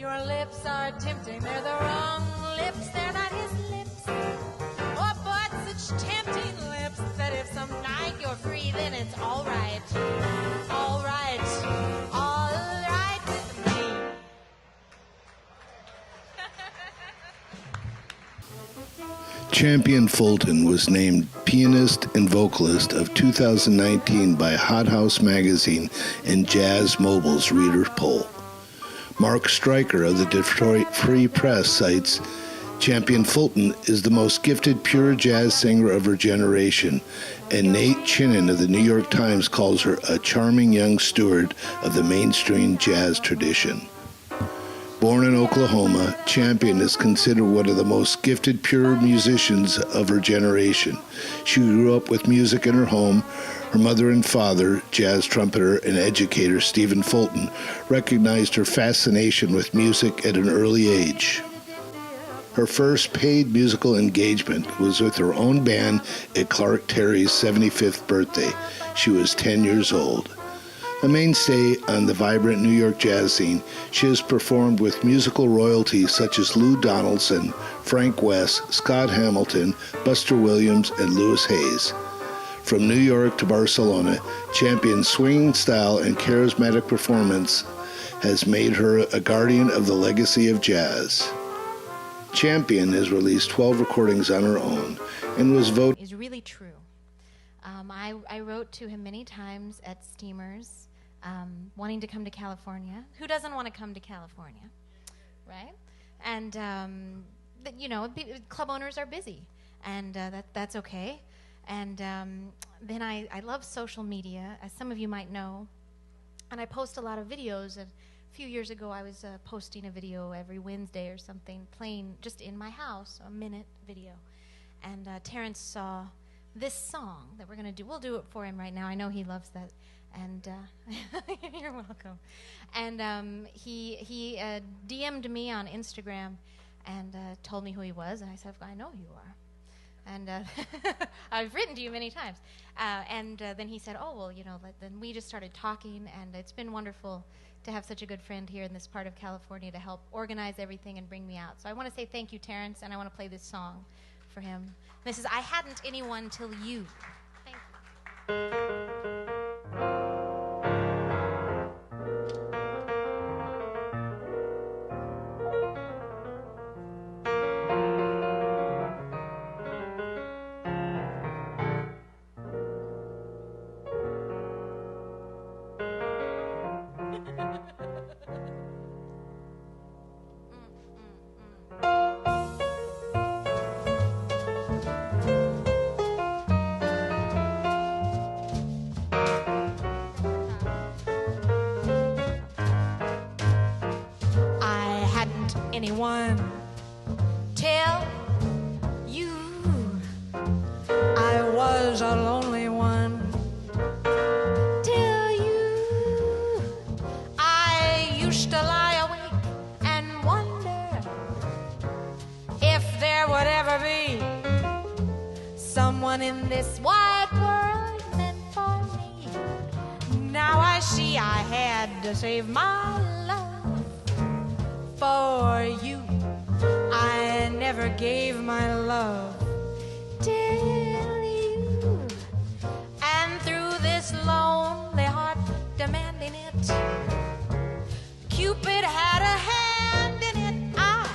Your lips are tempting, they're the wrong lips, they're not his lips. Oh, but such tempting lips that if some night you're free, then it's all right. All right. All right with me. Champian Fulton was named Pianist and Vocalist of 2019 by Hot House Magazine and Jazz Mobile's Reader Poll. Mark Stryker of the Detroit Free Press cites, Champian Fulton is the most gifted pure jazz singer of her generation, and Nate Chinnan of the New York Times calls her a charming young steward of the mainstream jazz tradition. Born in Oklahoma, Champian is considered one of the most gifted pure musicians of her generation. She grew up with music in her home. Her mother and father, jazz trumpeter and educator Stephen Fulton, recognized her fascination with music at an early age. Her first paid musical engagement was with her own band at Clark Terry's 75th birthday. She was 10 years old. A mainstay on the vibrant New York jazz scene, she has performed with musical royalties such as Lou Donaldson, Frank West, Scott Hamilton, Buster Williams, and Louis Hayes. From New York to Barcelona, Champion's swinging style and charismatic performance has made her a guardian of the legacy of jazz. Champian has released 12 recordings on her own and was voted is really true. I wrote to him many times at steamers, wanting to come to California. Who doesn't want to come to California, right? And you know, club owners are busy, and that's okay. And then I love social media, as some of you might know, and I post a lot of videos. A few years ago, I was posting a video every Wednesday or something, playing just in my house, a minute video. And Terrence saw this song that we're going to do. We'll do it for him right now. I know he loves that. And you're welcome. And he DM'd me on Instagram and told me who he was. And I said, I know who you are. And I've written to you many times. And then he said, oh, well, you know, then we just started talking. And it's been wonderful to have such a good friend here in this part of California to help organize everything and bring me out. So I want to say thank you, Terrence, and I want to play this song for him. This is I Hadn't Anyone Till You. Thank you. Anyone tell you I was a lonely one, till you I used to lie awake and wonder if there would ever be someone in this wide world meant for me. Now I see I had to save my love for you. I never gave my love till you, and through this lonely heart demanding it, Cupid had a hand in it. I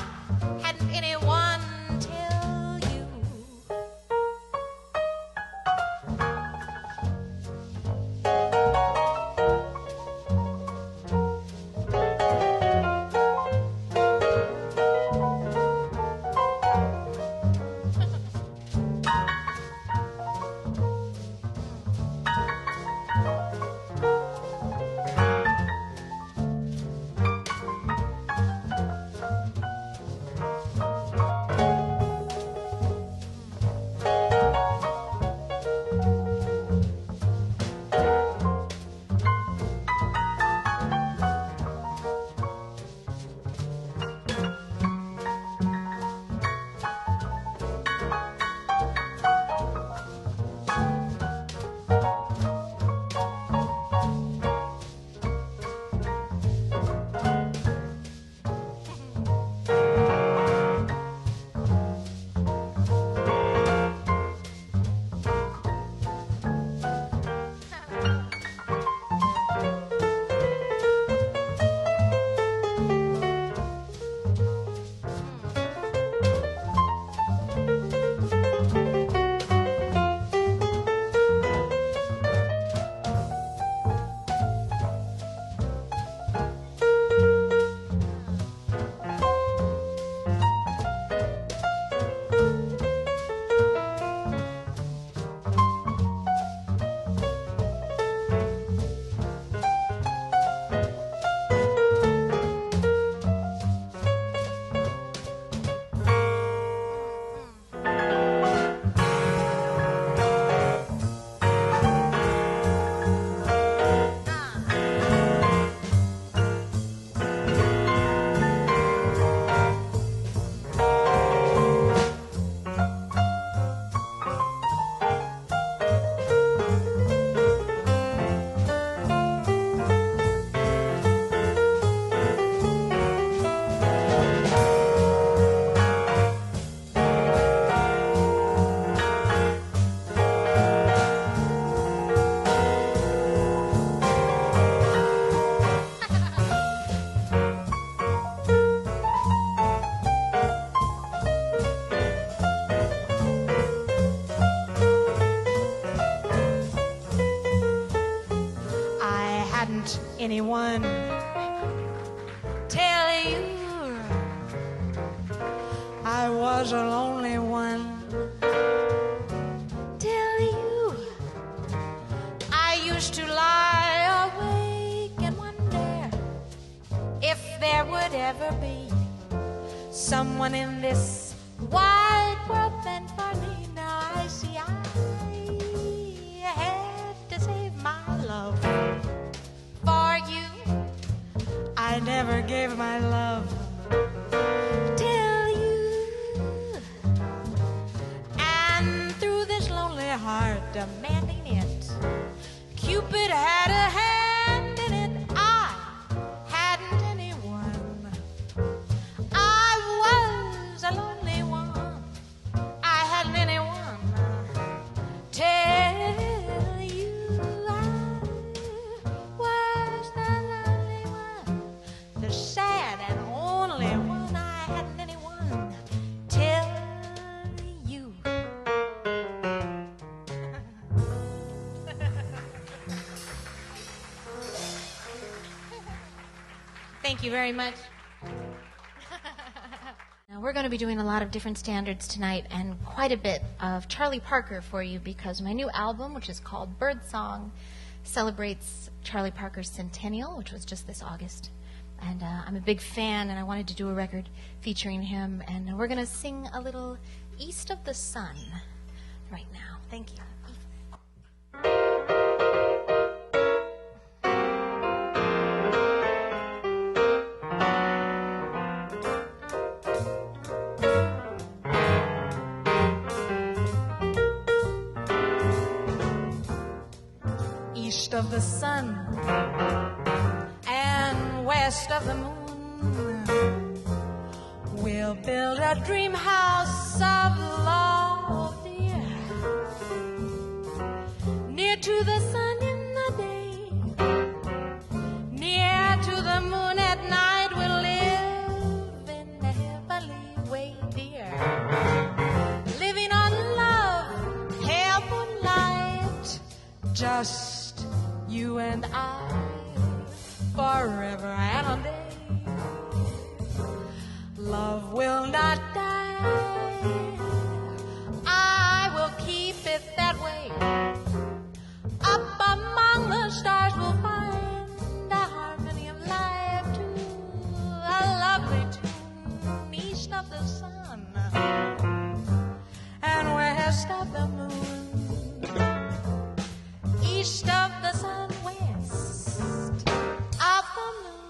hadn't anyone till you. anyone tell you I was a lonely one. Tell you I used to lie awake and wonder if there would ever be someone in this wide world meant for me. Now I see I had to save my love for you. I never gave my love till you. And through this lonely heart demanding it, Cupid had a hand in it. I hadn't anyone. I was a lonely one. I hadn't anyone. Tell you I was the lonely one, the sad and only one. I hadn't anyone. Tell you. Thank you very much. Now we're going to be doing a lot of different standards tonight and quite a bit of Charlie Parker for you because my new album, which is called Birdsong, celebrates Charlie Parker's centennial, which was just this August. And I'm a big fan, and I wanted to do a record featuring him. And we're going to sing a little East of the Sun right now. Thank you. East of the sun and west of the moon, we'll build a dream house of love, dear, near to the sun in the day, near to the moon at night. We'll live in the heavenly way, dear, living on love, help and light, just you and I, forever and a day. Love will not die. I will keep it that way. Up among the stars we'll find a harmony of life too, a lovely tune east of the sun and west of the moon. East of the sun, west of the moon.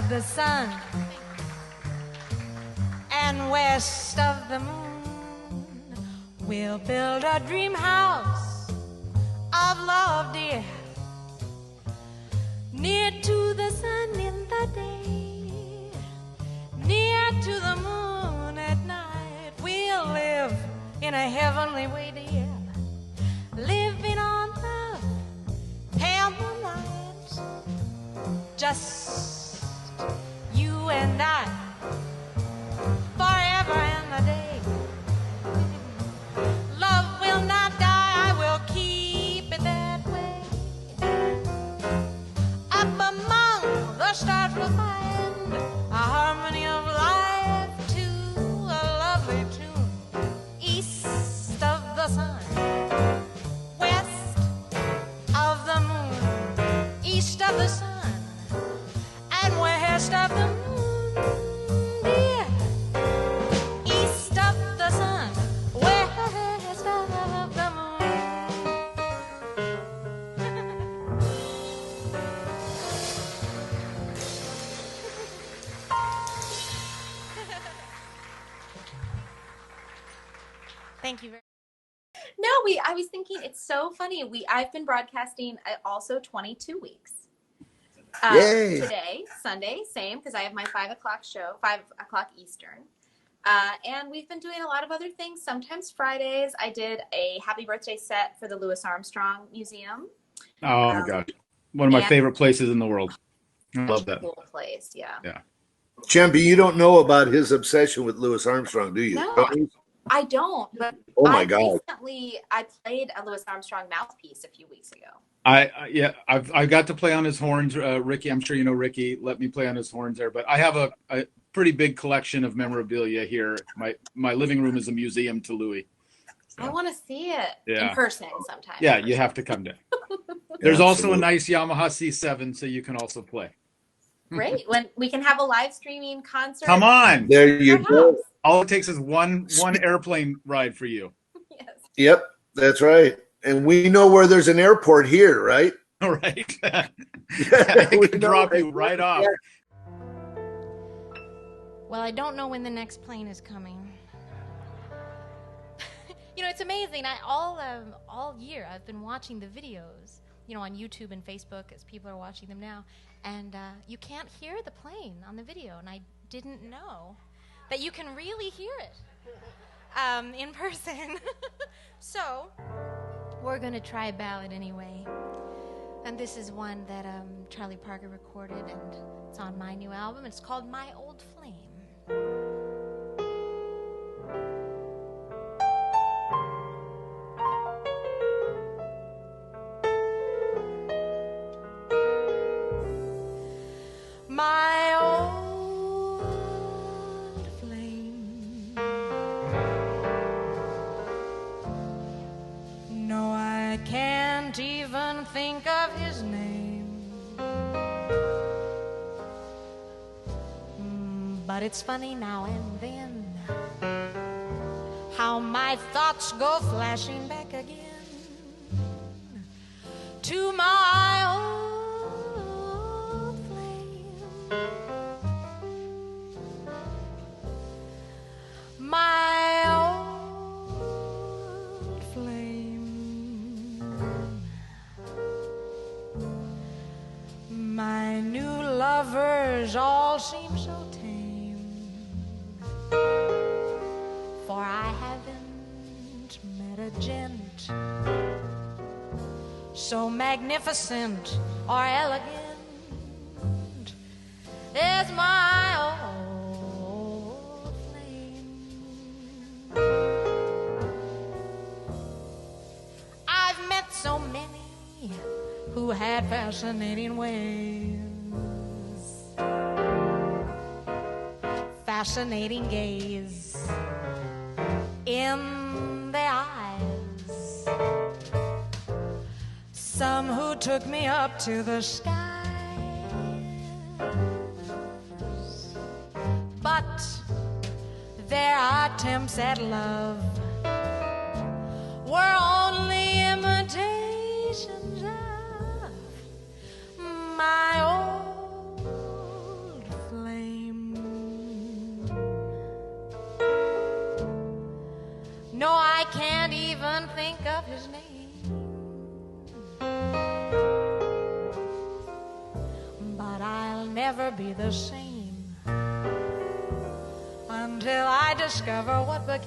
of the sun and west of the moon. We'll build a dream house of love, dear, near to the sun in the day, near to the moon at night. We'll live in a heavenly way, dear, living on love, pale moonlight, just you and I, forever and a day. Love will not die, I will keep it that way. Up among the stars we'll find a harmony of life to a lovely tune. East of the sun, west of the moon, east of the sun and west of the moon, dear. East of the sun, west of the moon. Thank you very much. No, I was thinking it's so funny. I've been broadcasting also 22 weeks. Yay. Today, Sunday, same, because I have my 5 o'clock show, 5 o'clock Eastern. And we've been doing a lot of other things. Sometimes Fridays, I did a happy birthday set for the Louis Armstrong Museum. Oh my gosh. One of my favorite places in the world. I love that. Cool place, yeah. Yeah. Champy, you don't know about his obsession with Louis Armstrong, do you? No. I don't, but Oh my God. recently I played a Louis Armstrong mouthpiece a few weeks ago. I got to play on his horns. Ricky, I'm sure you know Ricky, let me play on his horns there. But I have a pretty big collection of memorabilia here. My living room is a museum to Louis. So, I want to see it in person sometime. Yeah, you have to come down. There's also a nice Yamaha C7, so you can also play. Great. When we can have a live streaming concert. Come on. There you go. All it takes is one airplane ride for you. Yes. Yep, that's right. And we know where there's an airport here, right? All right. We I can drop you right off. Well, I don't know when the next plane is coming. You know, it's amazing. All year I've been watching the videos, you know, on YouTube and Facebook as people are watching them now, and you can't hear the plane on the video, and I didn't know that you can really hear it in person. So we're going to try a ballad anyway. And this is one that Charlie Parker recorded, and it's on my new album. It's called My Old Flame. My old flame. No, I can't even think of his name. But it's funny now and then how my thoughts go flashing back again to my old flame. My old flame. My new lovers all seem so tame, for I haven't met a gent so magnificent or elegant as my old flame. I've met so many who had fascinating ways, fascinating gaze in their eyes. Some who took me up to the skies, but their attempts at love were only imitations of my old never be the same until I discover what became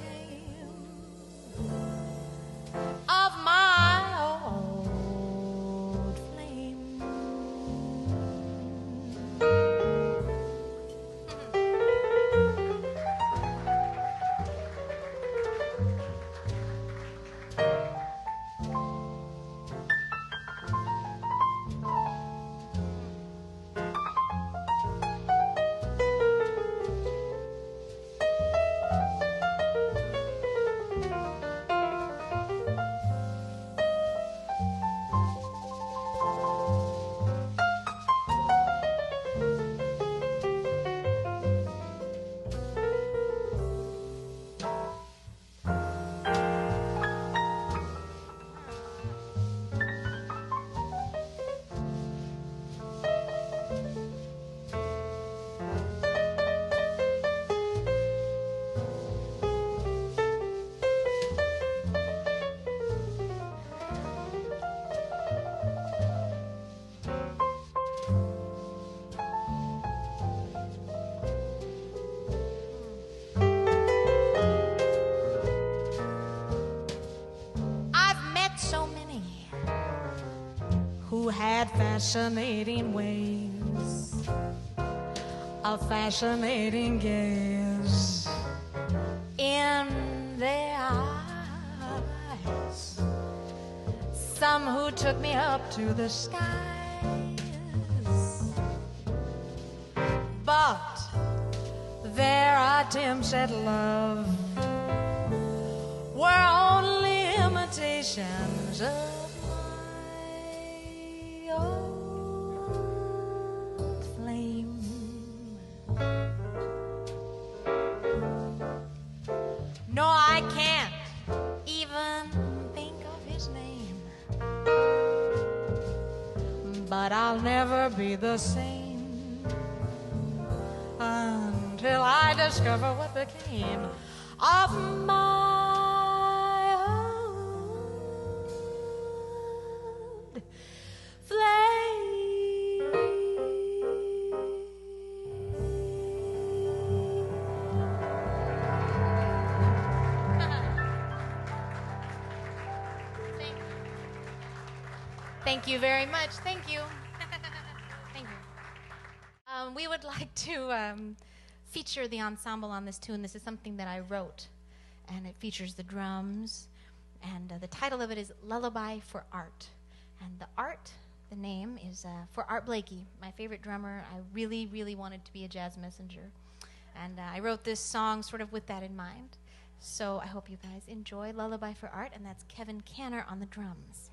of my old flame. Who had fascinating ways, a fascinating gaze in their eyes. Some who took me up to the skies, but their attempts at love were only imitations of old flame. No, I can't even think of his name, but I'll never be the same until I discover what became of my old flame. Thank you very much. Thank you. Thank you. We would like to feature the ensemble on this tune. This is something that I wrote, and it features the drums, and the title of it is Lullaby for Art. And the art, the name, is for Art Blakey, my favorite drummer. I really, really wanted to be a jazz messenger, and I wrote this song sort of with that in mind. So I hope you guys enjoy Lullaby for Art, and that's Kevin Canner on the drums.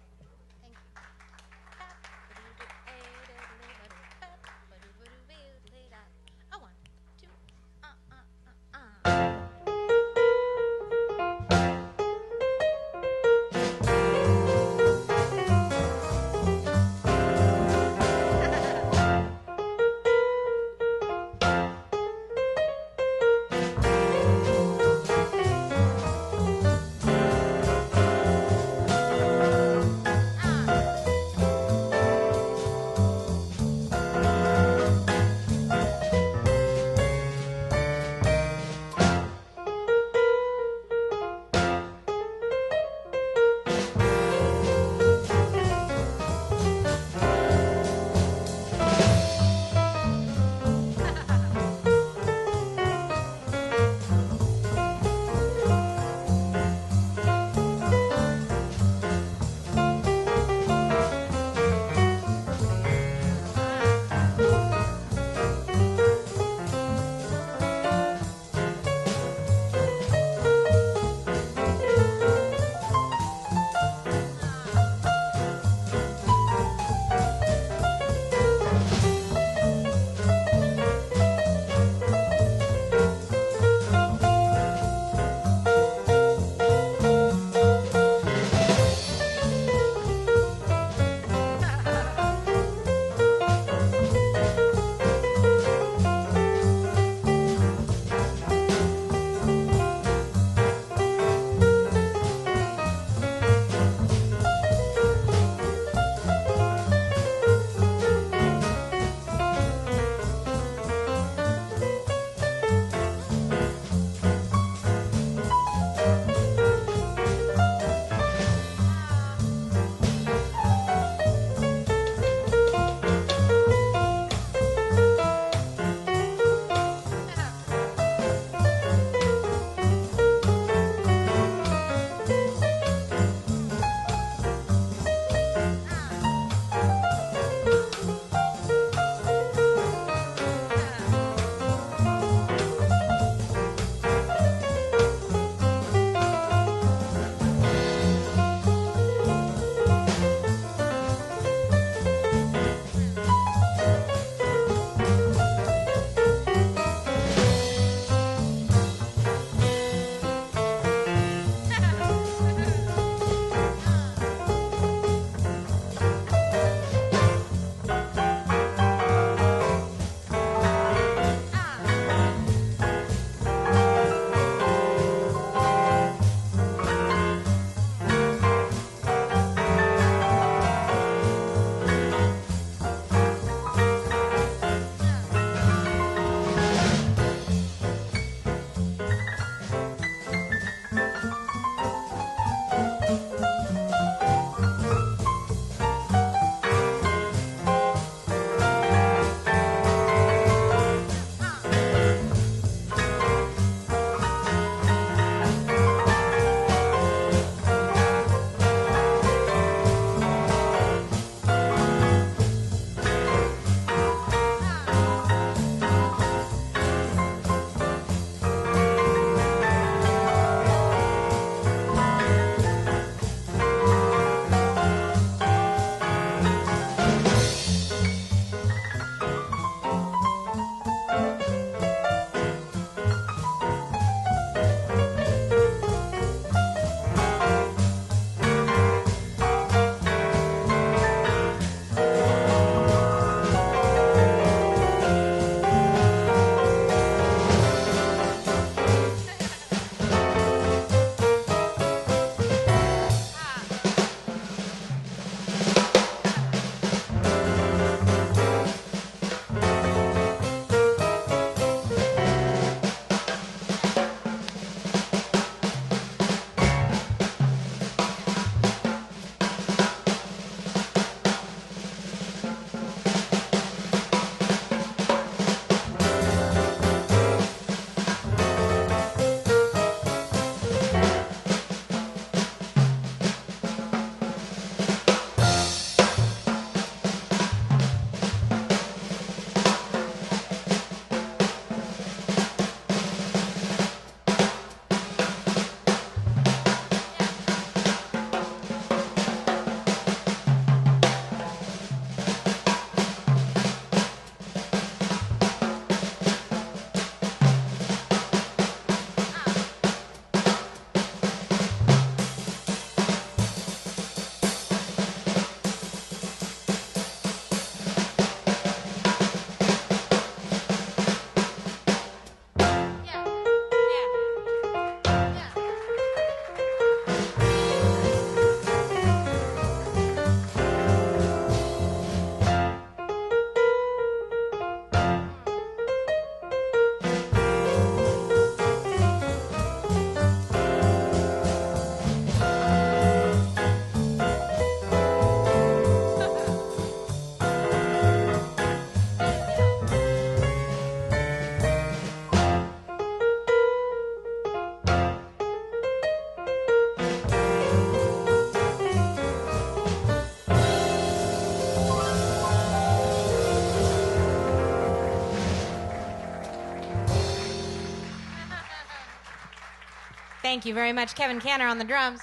Thank you very much, Kevin Canner on the drums.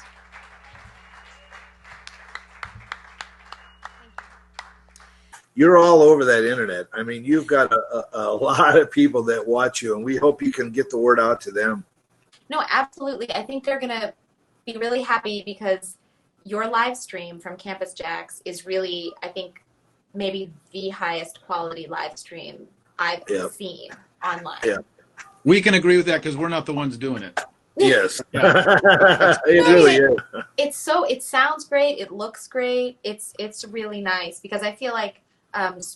You're all over that internet. I mean, you've got a lot of people that watch you, and we hope you can get the word out to them. No, absolutely. I think they're going to be really happy because your live stream from Campus JAX is really, I think, maybe the highest quality live stream I've seen online. Yeah. We can agree with that because we're not the ones doing it. Yes. Yeah. It really is. It sounds great. It looks great. It's really nice because I feel like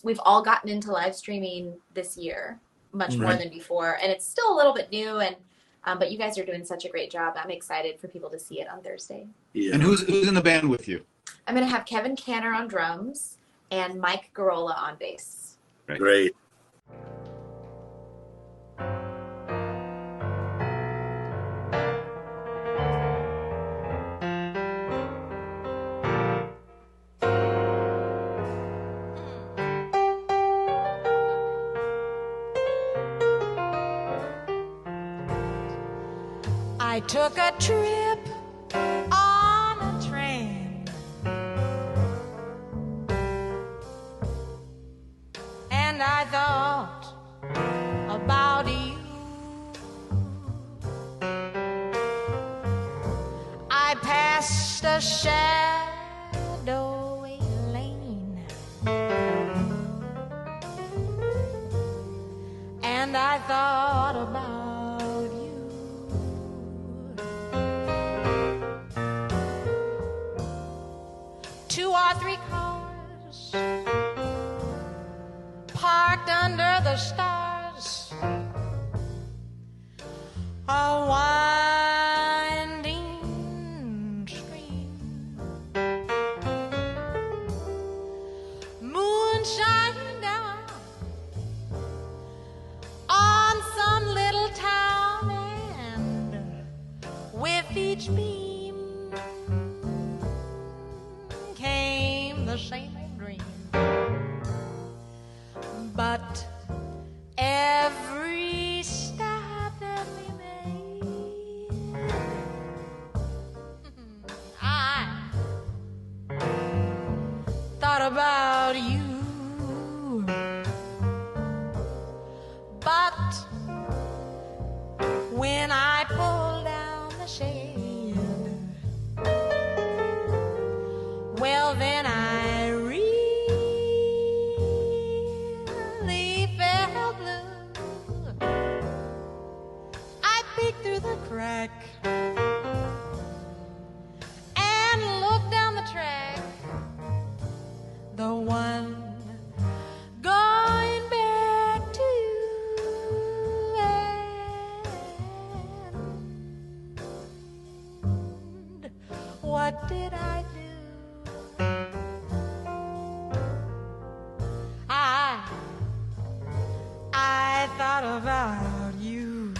we've all gotten into live streaming this year much more than before, and it's still a little bit new. And but you guys are doing such a great job. I'm excited for people to see it on Thursday. Yeah. And who's in the band with you? I'm gonna have Kevin Canner on drums and Mike Garola on bass. Great. I took a trip on a train, and I thought about you. I passed a shadowy lane, and I thought about you. 2 or 3 cars parked under the stars, a winding stream, moon shining down on some little town, and with each beam came the same old dream. But every stop that we made, I thought about you. But when I pulled down the shade, well, then I really felt blue. I peeked through the crack and looked down the track, the one going back to you. And what did I do? I thought about you.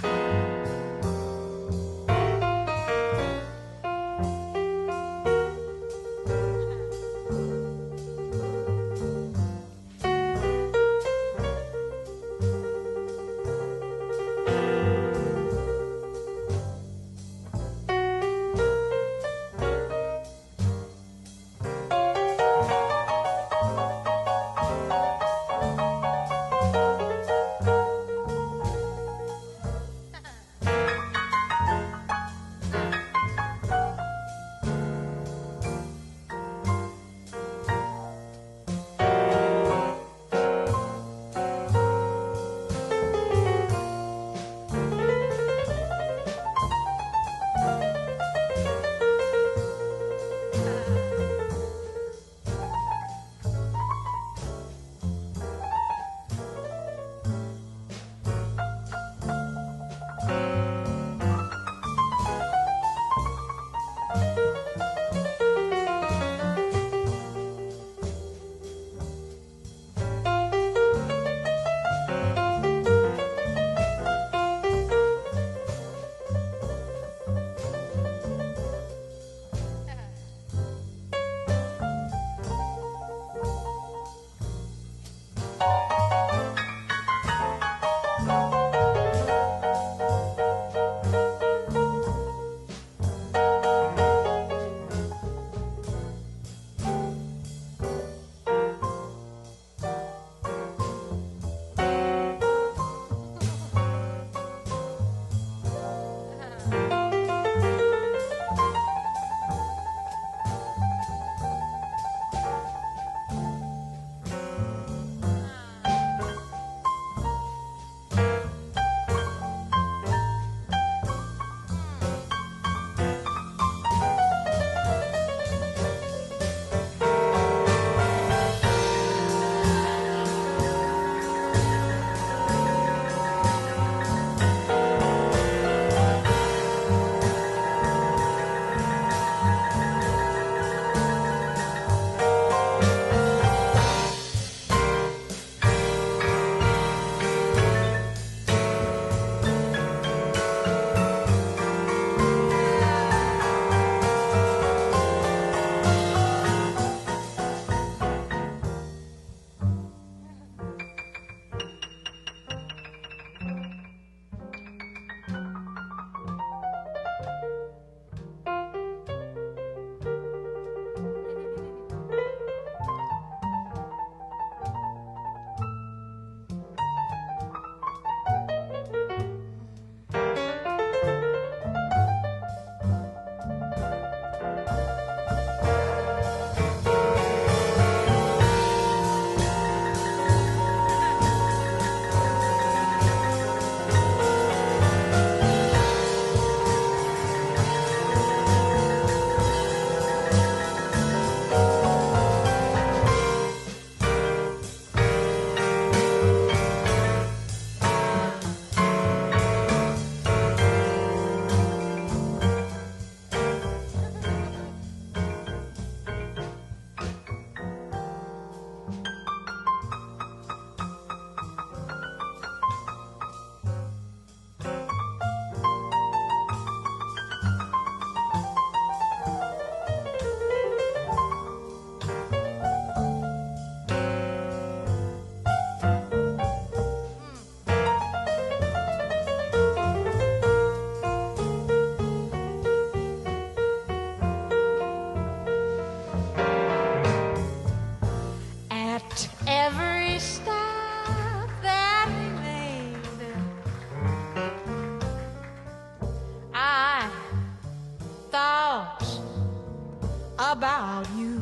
about you.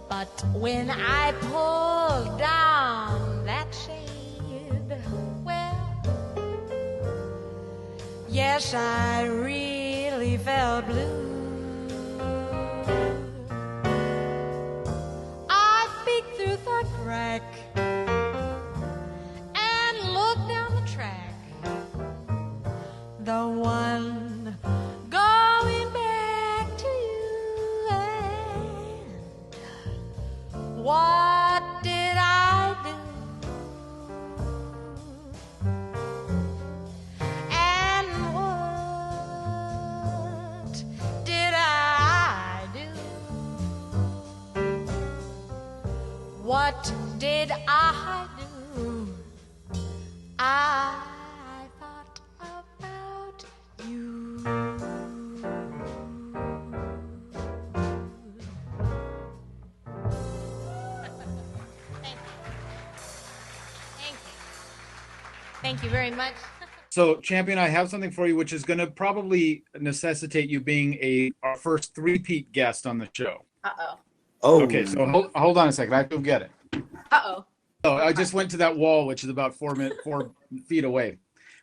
But when I pulled down that shade, well, yes, I really felt blue. I peeked through the crack and looked down the track, the one going back to you. And what did I do? And what did I do? What did I do? I thought about you. Thank you. Thank you. Thank you very much. So, Champion, I have something for you, which is going to probably necessitate you being our first three-peat guest on the show. Uh-oh. Oh, Okay, so hold on a second. I have to get it. Uh-oh. So I just went to that wall, which is about 4 feet away.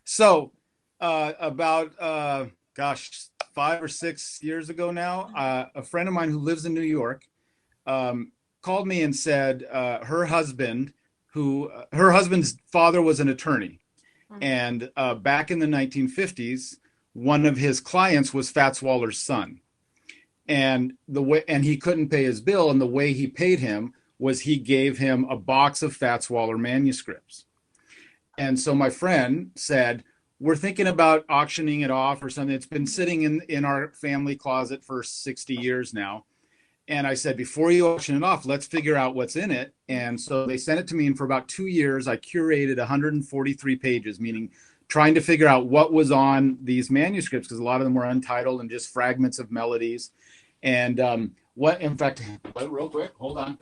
So about 5 or 6 years ago now, a friend of mine who lives in New York called me and said her husband's father was an attorney, and back in the 1950s, one of his clients was Fats Waller's son, and he couldn't pay his bill, and the way he paid him was he gave him a box of Fats Waller manuscripts. And so my friend said, we're thinking about auctioning it off or something. It's been sitting in our family closet for 60 years now. And I said, before you auction it off, let's figure out what's in it. And so they sent it to me, and for about 2 years, I curated 143 pages, meaning trying to figure out what was on these manuscripts, because a lot of them were untitled and just fragments of melodies. And in fact, real quick, hold on.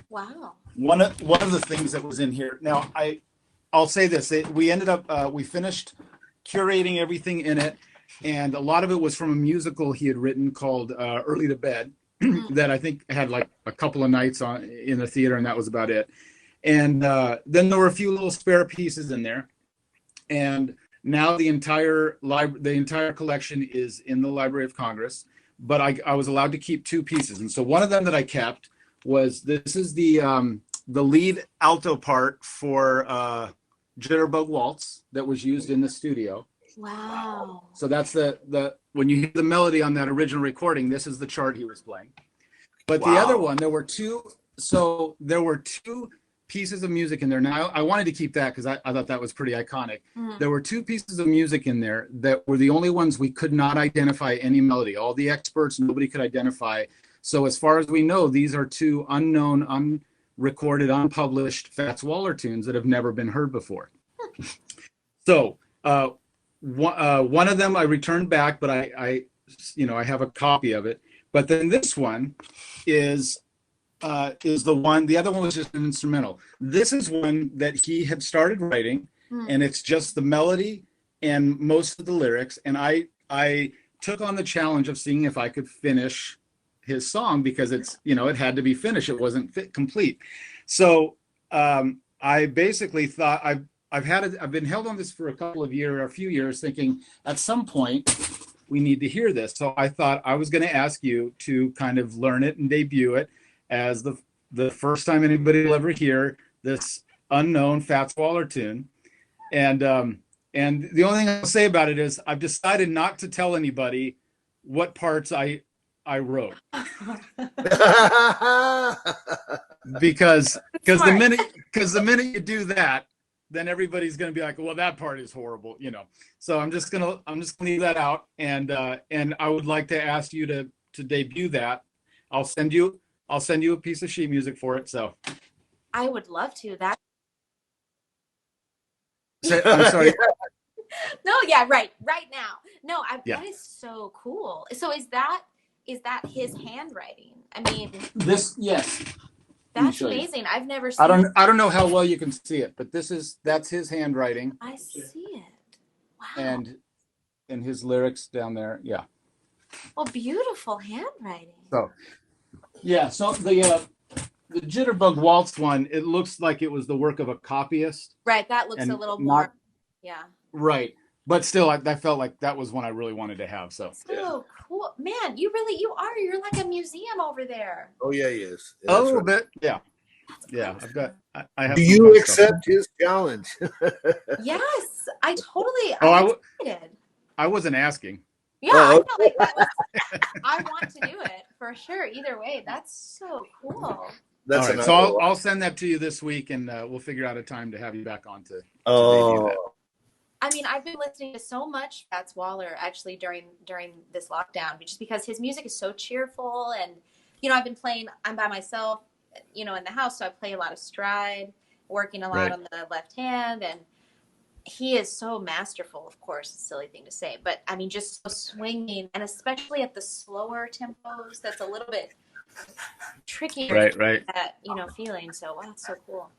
Wow. One of the things that was in here. Now, I'll say this: we ended up we finished curating everything in it, and a lot of it was from a musical he had written called "Early to Bed," that I think had like a couple of nights in the theater, and that was about it. And then there were a few little spare pieces in there, and now the entire collection is in the Library of Congress. But I was allowed to keep 2 pieces, and so one of them that I kept was this is the lead alto part for Jitterbug Waltz that was used in the studio. Wow. So that's the when you hear the melody on that original recording, this is the chart he was playing. But the other one, there were 2 pieces of music in there. Now I wanted to keep that because I thought that was pretty iconic. There were 2 pieces of music in there that were the only ones we could not identify any melody. All the experts, nobody could identify. So as far as we know, these are 2 unknown, unrecorded, unpublished Fats Waller tunes that have never been heard before. So one of them I returned back, but I have a copy of it. But then this one is the one. The other one was just an instrumental. This is one that he had started writing, and it's just the melody and most of the lyrics. And I took on the challenge of seeing if I could finish his song, because it's, it had to be finished. It wasn't complete. So I basically thought I've been held on this for a few years, thinking at some point we need to hear this. So I thought I was going to ask you to kind of learn it and debut it as the first time anybody will ever hear this unknown Fats Waller tune. And the only thing I'll say about it is I've decided not to tell anybody what parts I wrote. because the minute you do that, then everybody's going to be like, well, that part is horrible, So I'm just gonna leave that out, and I would like to ask you to debut that. I'll send you a piece of sheet music for it. So I would love to. I'm sorry. No, yeah, right now. No, Yeah. That is so cool. So is that his handwriting? I mean, Yes. that's show you. amazing. I've never seen. I don't know how well you can see it, but that's his handwriting. I see it. Wow. And his lyrics down there. Yeah. Well, beautiful handwriting. So yeah, so the Jitterbug Waltz one, it looks like it was the work of a copyist. Right, that looks a And little not more, yeah. right, but still, I felt like that was one I really wanted to have. So So cool, man! You're like a museum over there. Oh yeah, he is. a little bit, yeah. I've got. I have. Do some you fun accept stuff. his challenge? Yes, I totally. Oh, I'm excited. I wasn't asking. Yeah, Oh, I okay. felt like that was. I want to do it for sure. Either way, that's so cool. That's All right, so I'll send that to you this week, and we'll figure out a time to have you back on to debut that. I mean, I've been listening to so much Fats Waller actually during this lockdown, just because his music is so cheerful, and I've been playing. I'm by myself, in the house, so I play a lot of stride, working a lot Right. on the left hand, and he is so masterful. Of course, it's a silly thing to say, but I mean, just so swinging, and especially at the slower tempos, that's a little bit trickier. Right. That feeling. So wow, it's so cool.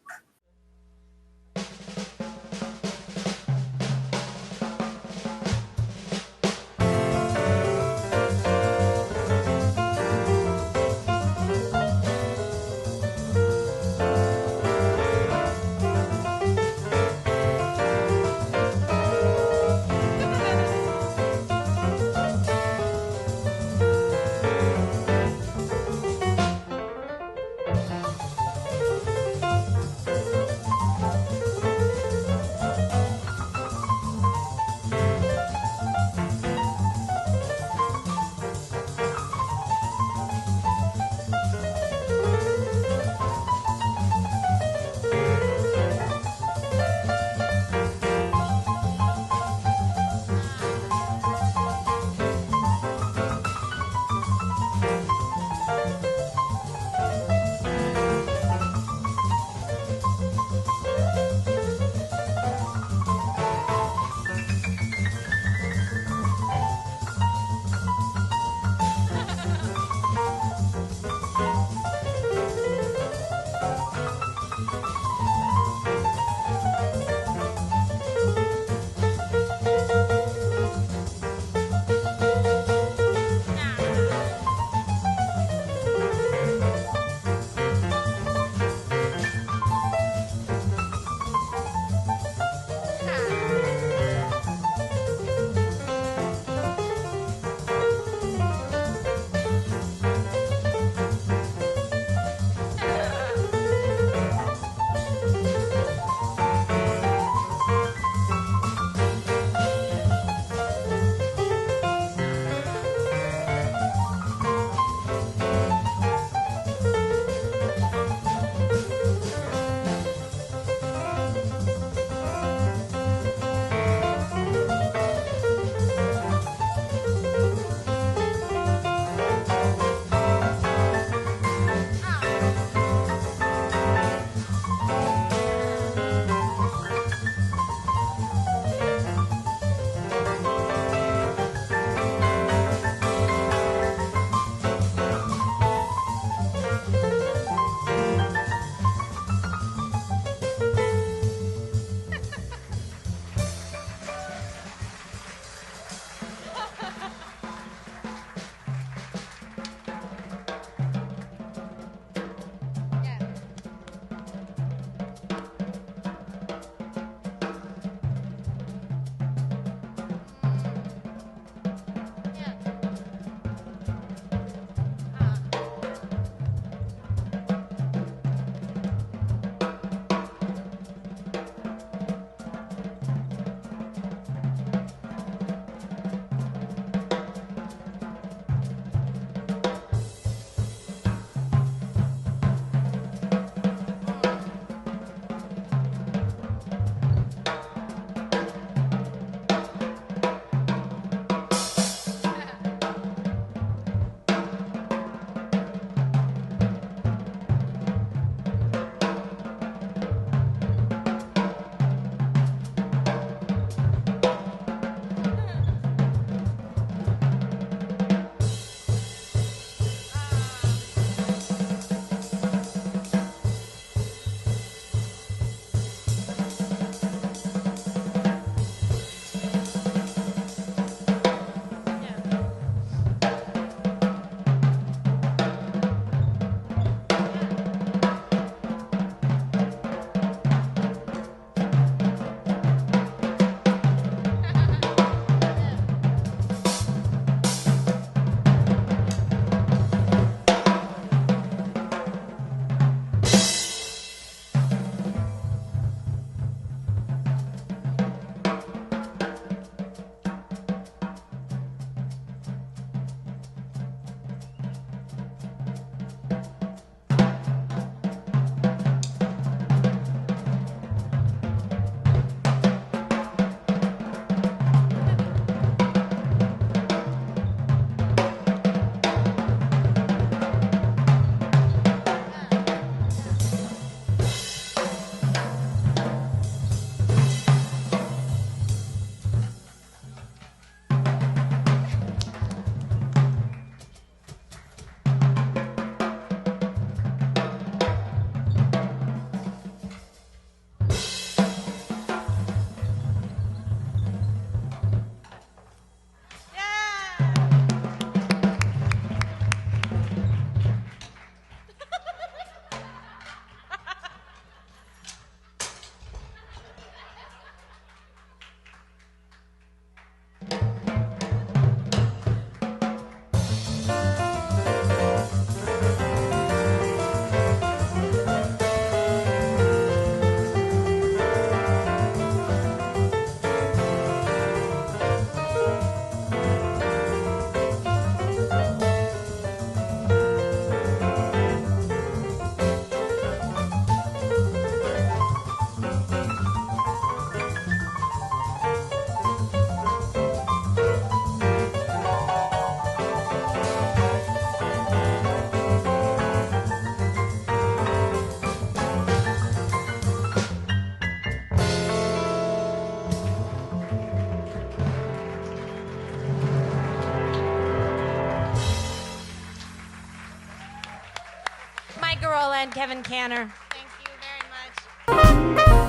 and Kevin Canner. Thank you very much.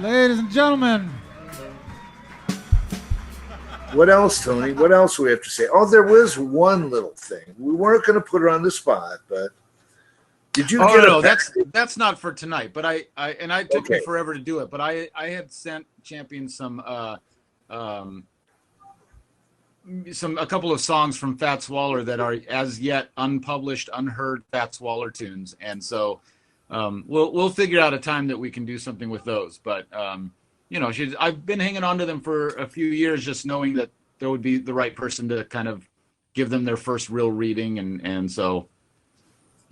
Ladies and gentlemen, What else, Tony? What else do we have to say? Oh, there was one little thing. We weren't going to put her on the spot, but did you get no, a that's not for tonight. But I took me Okay. forever to do it. But I had sent Champion a couple of songs from Fats Waller that are as yet unpublished, unheard Fats Waller tunes, and so we'll figure out a time that we can do something with those. But I've been hanging on to them for a few years, just knowing that there would be the right person to kind of give them their first real reading, and so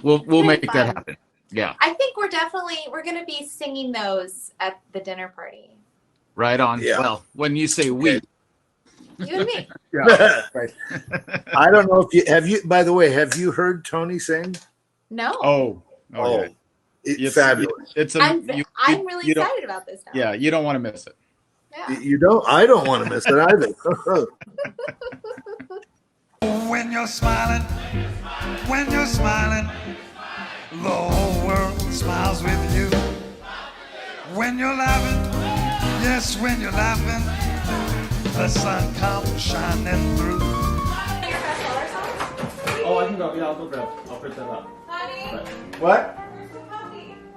we'll make that happen. Yeah. I think we're going to be singing those at the dinner party. Right on. Yeah. Well, when you say we, You and me. yeah, right. I don't know if you by the way, have you heard Tony sing? No. Oh, yeah. It's fabulous. It's I'm really you don't- excited about this now. Yeah, you don't want to miss it. Yeah. I don't want to miss it either. When you're smiling, the whole world smiles with you. When you're laughing, yes, when you're laughing, the sun comes shining through. Oh, I can go. Yeah, I'll go grab. I'll print that up. Honey, What?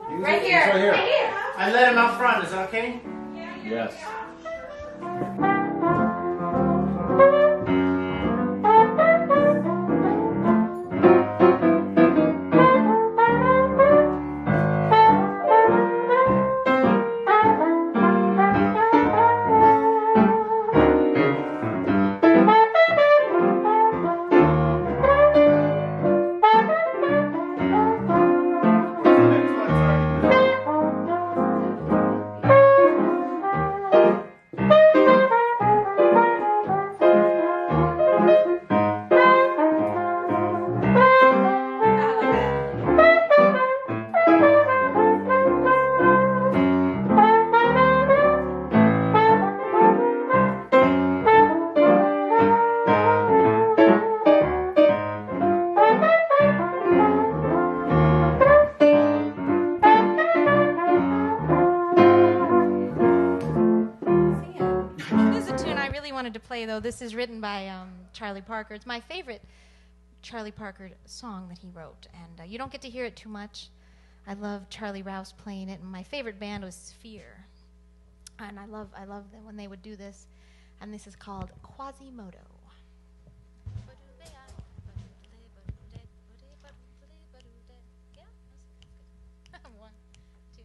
right here. It's right here. Right here. I let him out front. Is that okay? Yes. This is a tune I really wanted to play, though. This is written by Charlie Parker. It's my favorite Charlie Parker song that he wrote, and you don't get to hear it too much. I love Charlie Rouse playing it, and my favorite band was Sphere, and I love them when they would do this, and this is called Quasimodo. One, two,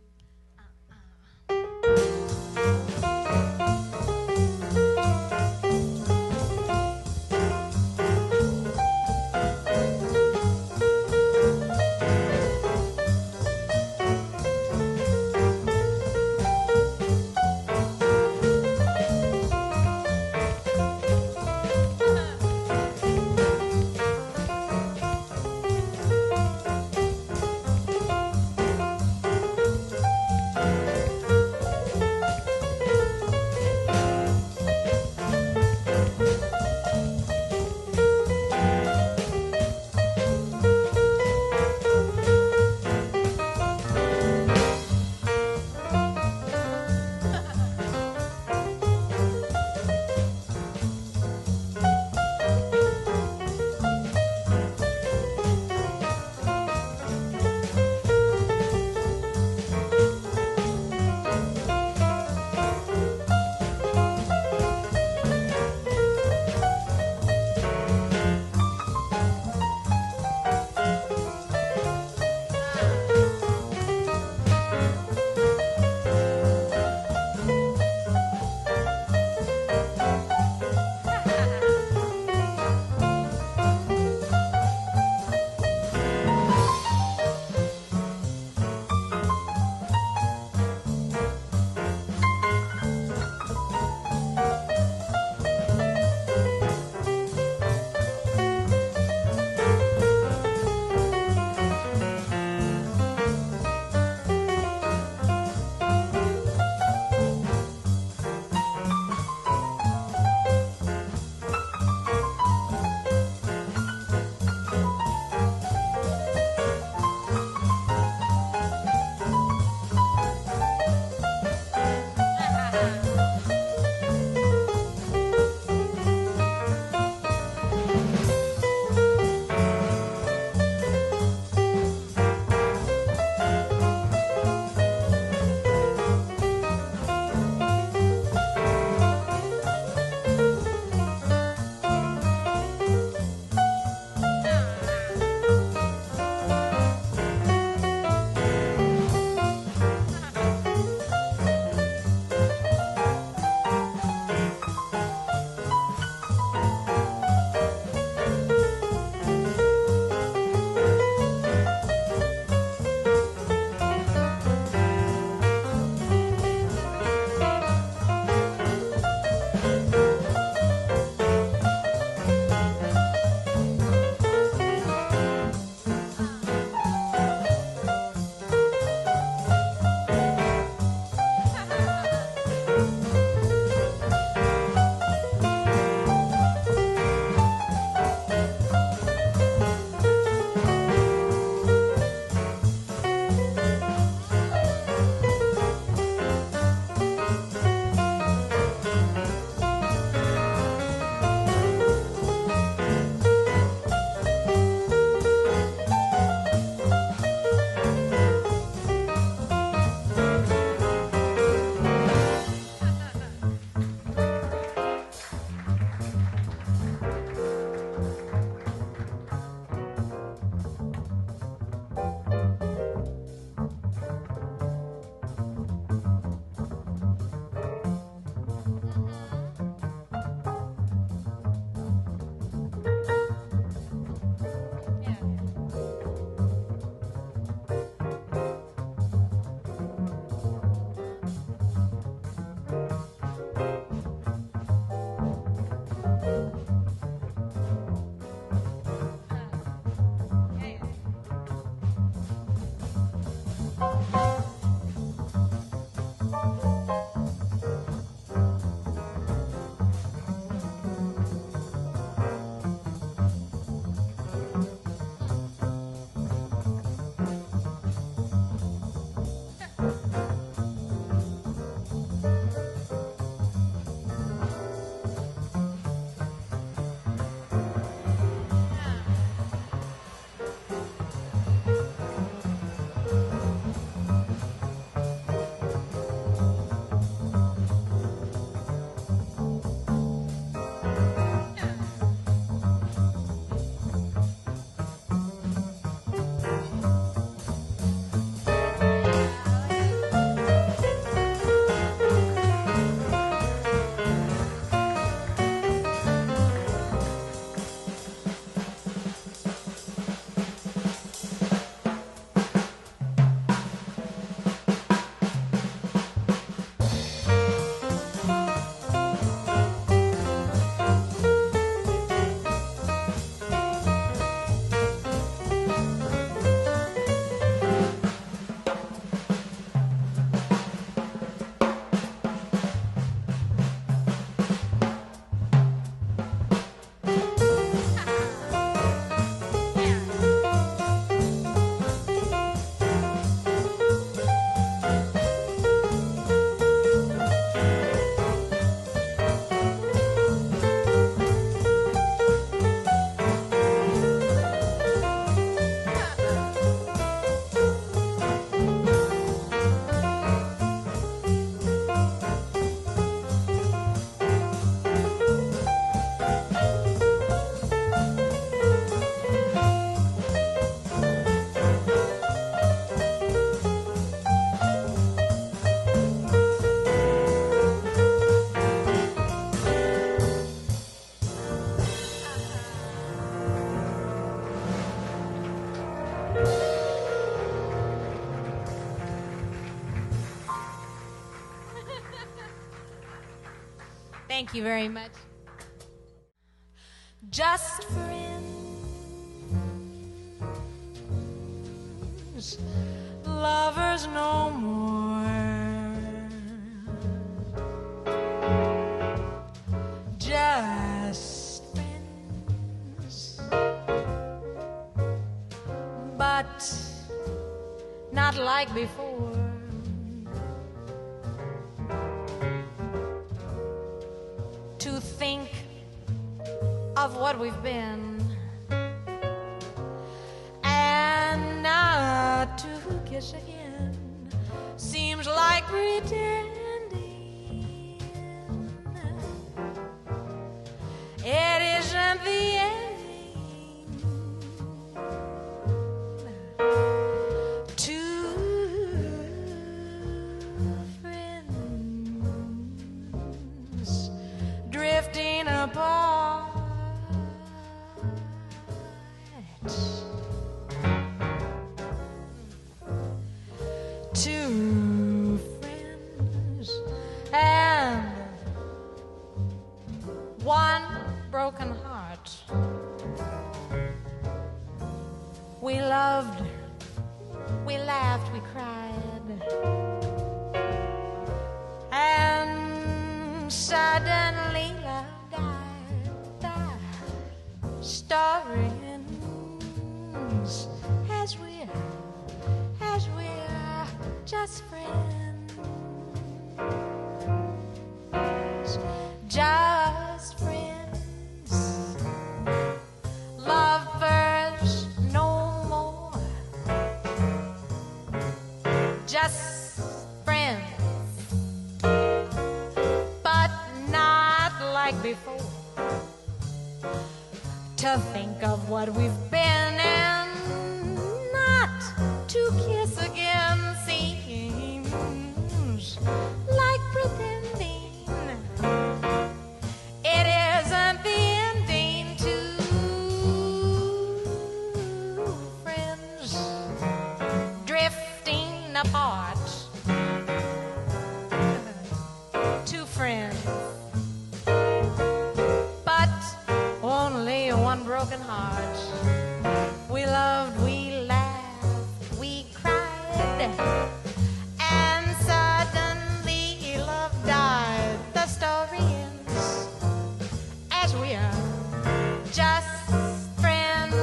Thank you very much. Just friends, lovers no more. Just friends, but not like before. To think of what we've been and not to kiss again seems like pretending. It isn't the ending. Two friends drifting apart. Two friends and one broken heart. We loved, we laughed, we cried, and suddenly love died. The story ends as we're just friends, just friends, lovers no more, just friends, but not like before. To think of what we've been and not to kiss again seems like pretending. It isn't the ending. Two friends drifting apart. Two friends, but only one broken heart. We loved, we laughed, we cried, and suddenly love died. The story ends as we are just friends.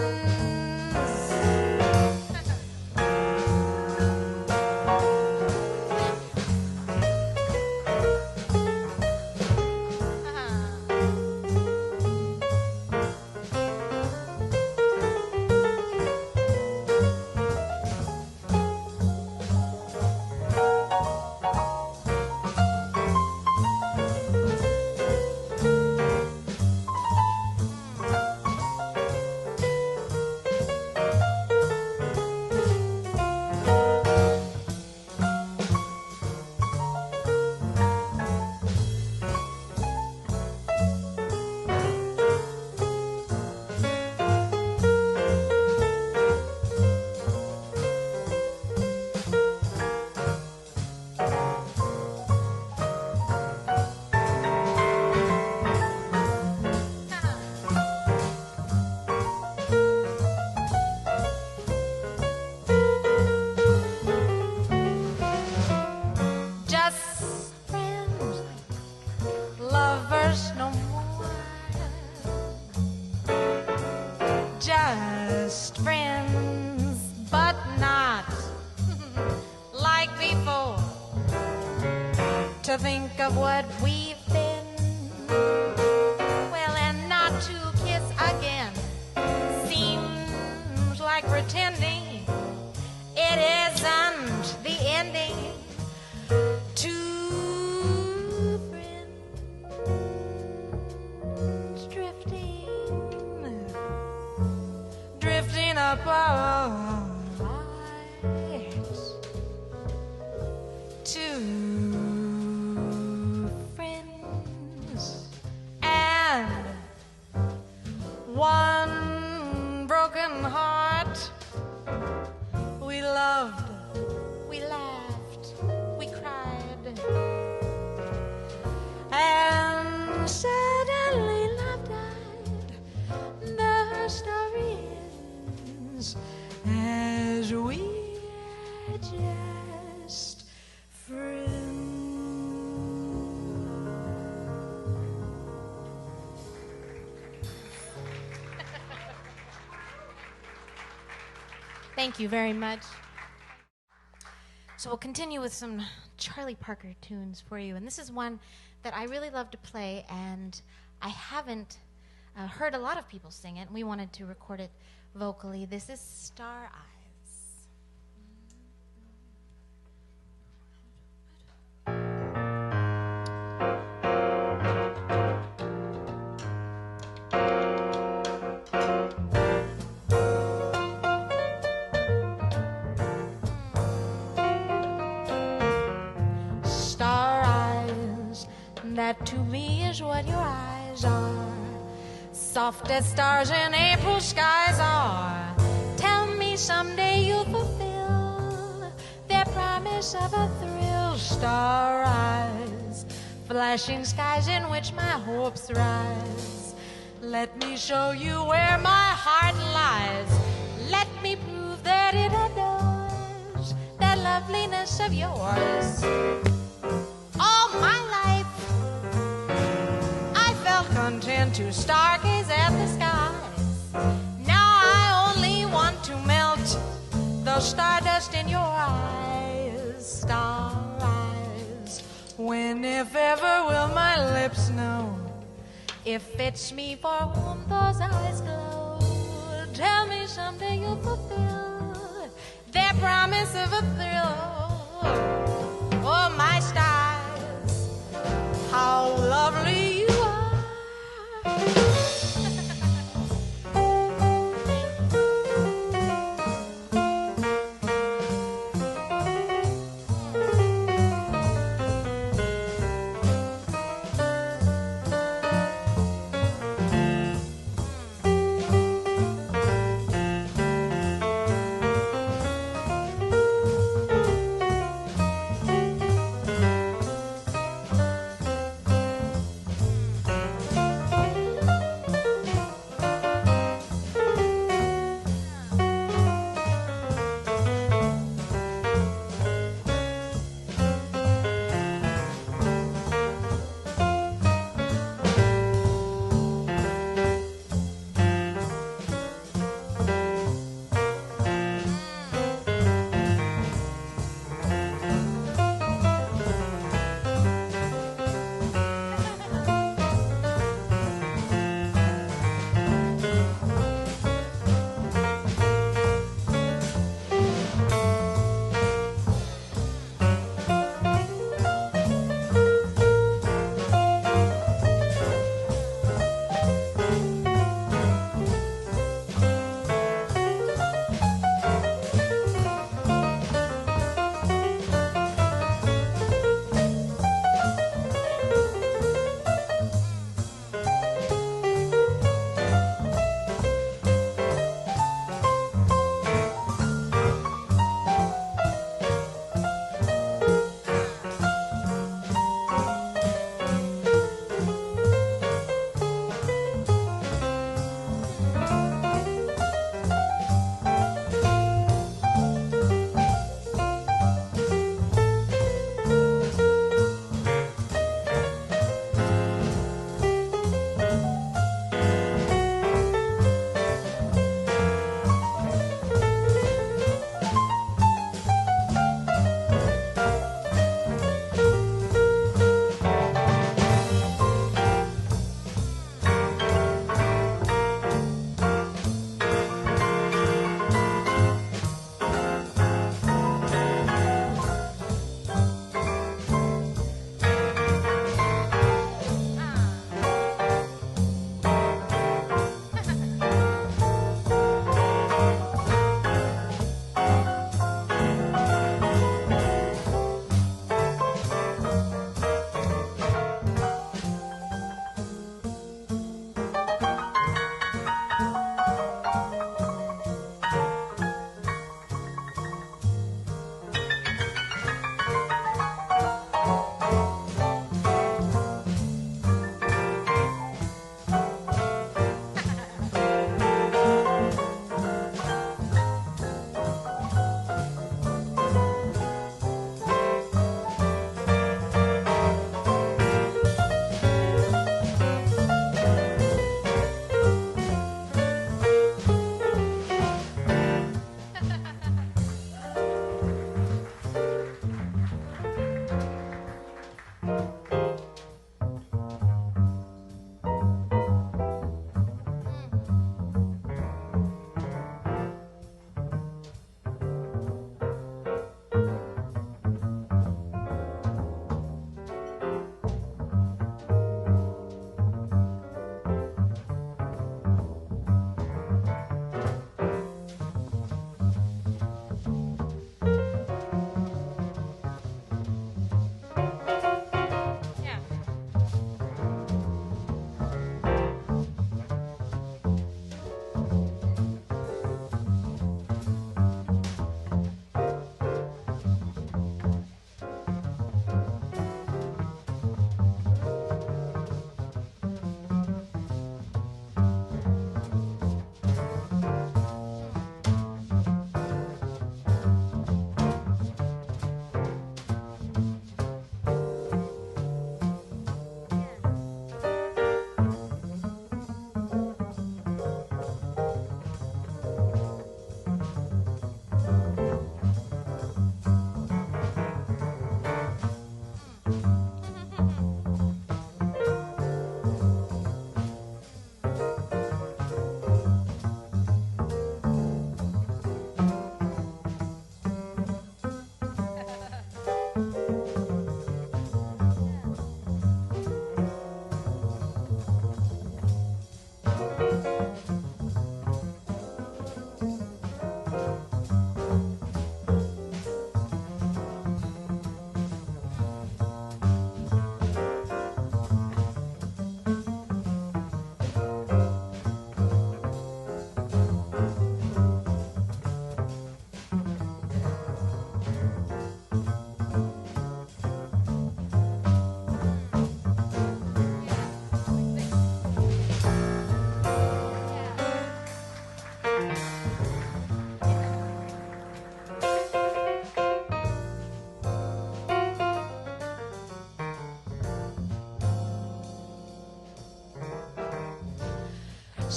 Just friends, lovers no more. Just friends, but not like before. To think of what we've been, well, and not to kiss again seems like pretending. It isn't the ending. Two friends drifting apart. Two friends and one broken heart. We loved, we laughed, we cried, and best friend. Thank you very much. So we'll continue with some Charlie Parker tunes for you. And this is one that I really love to play, and I haven't heard a lot of people sing it, and we wanted to record it vocally. This is Star Eyes. Star eyes, that to me is what your eyes are. Soft as stars in April skies are. Tell me someday you'll fulfill their promise of a thrill. Star eyes, flashing skies in which my hopes rise. Let me show you where my heart lies. Let me prove that it adores that loveliness of yours. All my life I felt content to stargaze at the skies. Now I only want to melt the stardust in your eyes. Star eyes, when if ever will my lips know if it's me for whom those eyes glow. Tell me someday you'll fulfill their promise of a thrill. Oh, my stars, how lovely you are.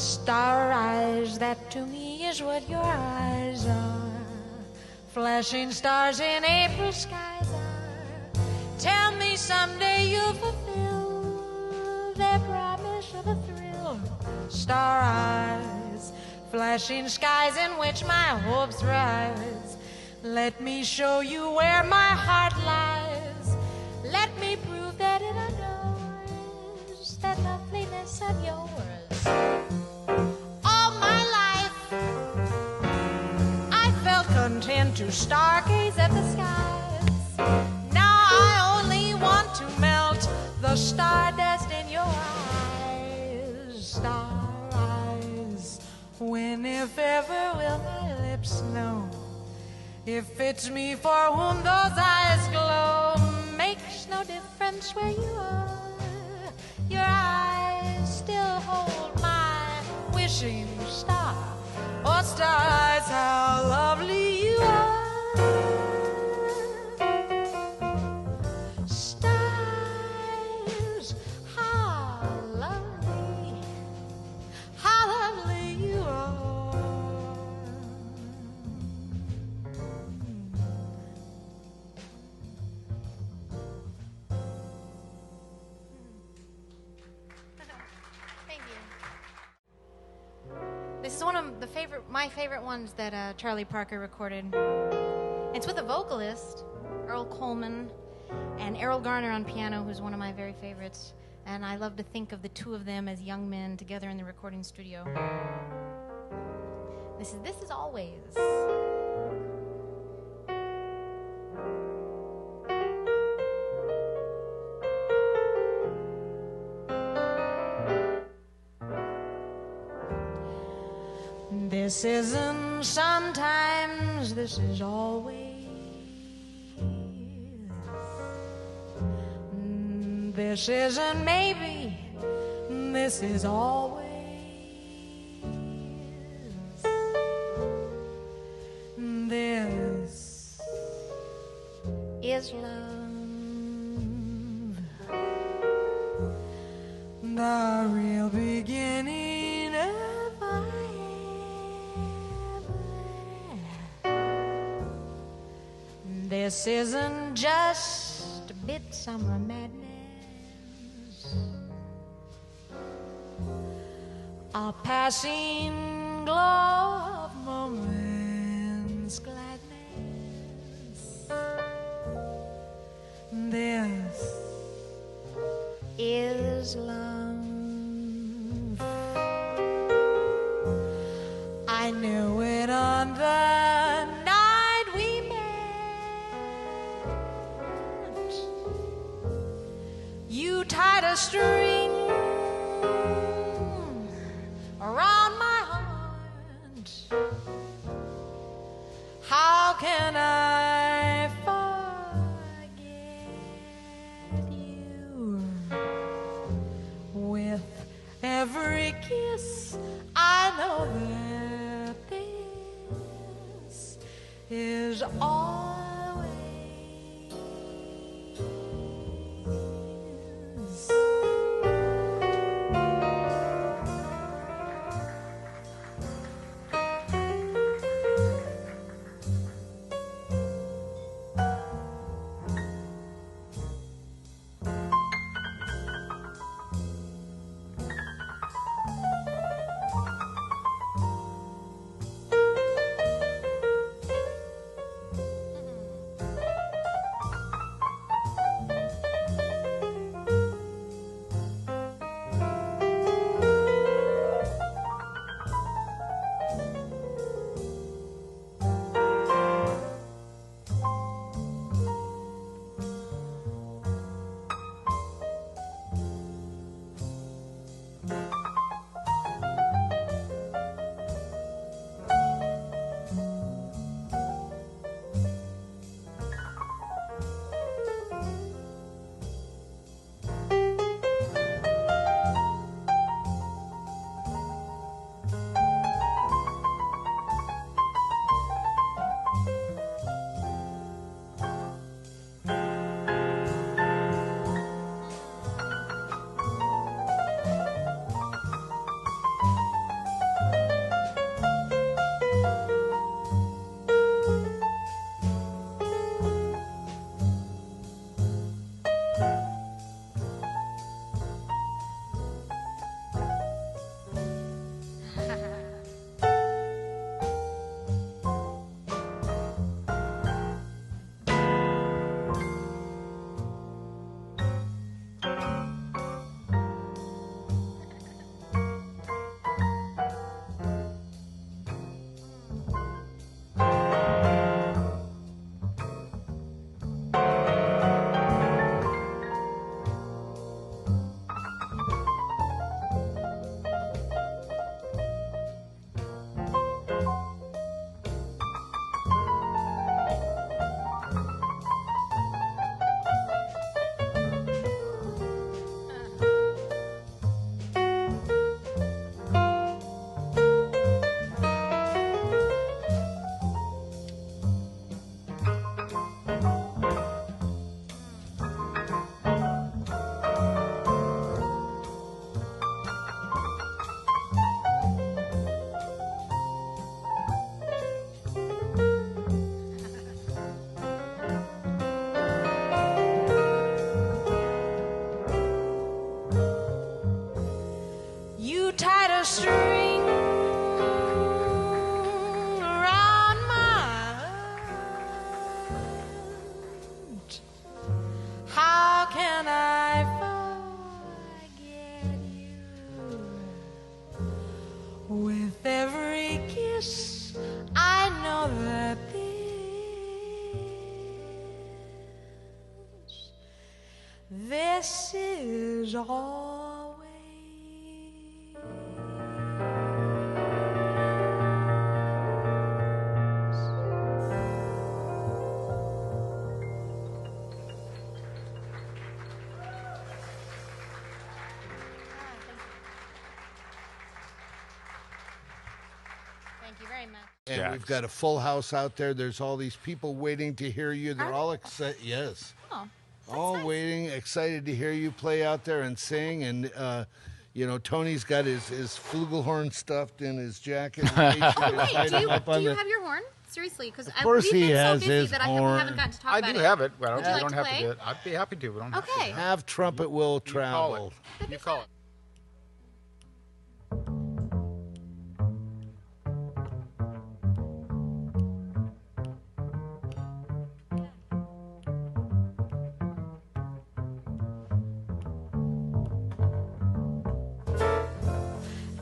Star eyes, that to me is what your eyes are. Flashing stars in April skies are. Tell me someday you'll fulfill their promise of a thrill. Star eyes, flashing skies in which my hopes rise. Let me show you where my heart lies. Let me prove that it adores that loveliness of yours. All my life I felt content to stargaze at the skies. Now I only want to melt the stardust in your eyes. Star eyes, when if ever will my lips know if it's me for whom those eyes glow? Makes no difference where you are. Your eyes still hold my wishing star. Oh, star eyes, how lovely you are. Stars, how lovely you are. Thank you. This is one of my favorite ones that Charlie Parker recorded. It's with a vocalist, Earl Coleman, and Errol Garner on piano, who's one of my very favorites. And I love to think of the two of them as young men together in the recording studio. This is Always. This isn't sometimes, this is always. This isn't maybe, this is always. This is love, the real beginning of forever. This isn't just a midsummer madness, a passing glow of moments gladness. This is love. I knew it on the night we met. You tied a string around my heart. How can I forget you? With every kiss I know that this is always. This is always Thank you very much. And JAX. we've got a full house out there. There's all these people waiting to hear you. They're all excited. Yes. Oh, All nice. waiting, excited to hear you play out there and sing. And, you know, Tony's got his flugelhorn stuffed in his jacket. Wait, do you have your horn? Seriously, because course we've he been has so busy his that I horn. haven't gotten to talk I about do it. have it, but Would we you like don't to have play? to do it. I'd be happy to. We don't have to. Okay. Have trumpet will You call travel. it. You call it.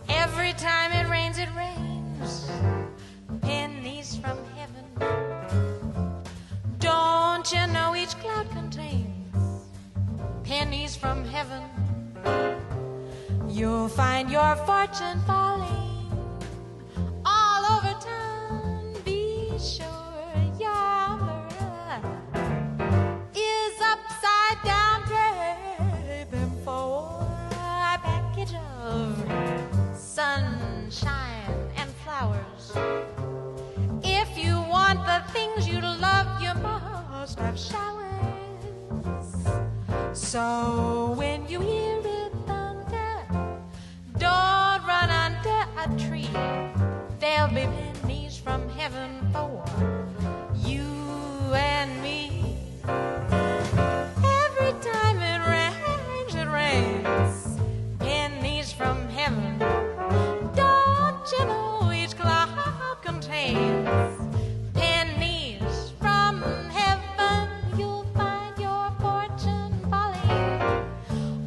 every time it rains, it rains. Pennies from heaven. Don't you know each cloud contains pennies from heaven? You'll find your fortune falling all over town. Be sure your umbrella is upside down. Trade them for a package of sunshine and flowers. If you want the things you love, you must have showers. So when you hear it thunder, don't run under a tree. There'll be pennies from heaven for you and me. Every time it rains, pennies from heaven. Don't you know each cloud contains pennies from heaven? You'll find your fortune falling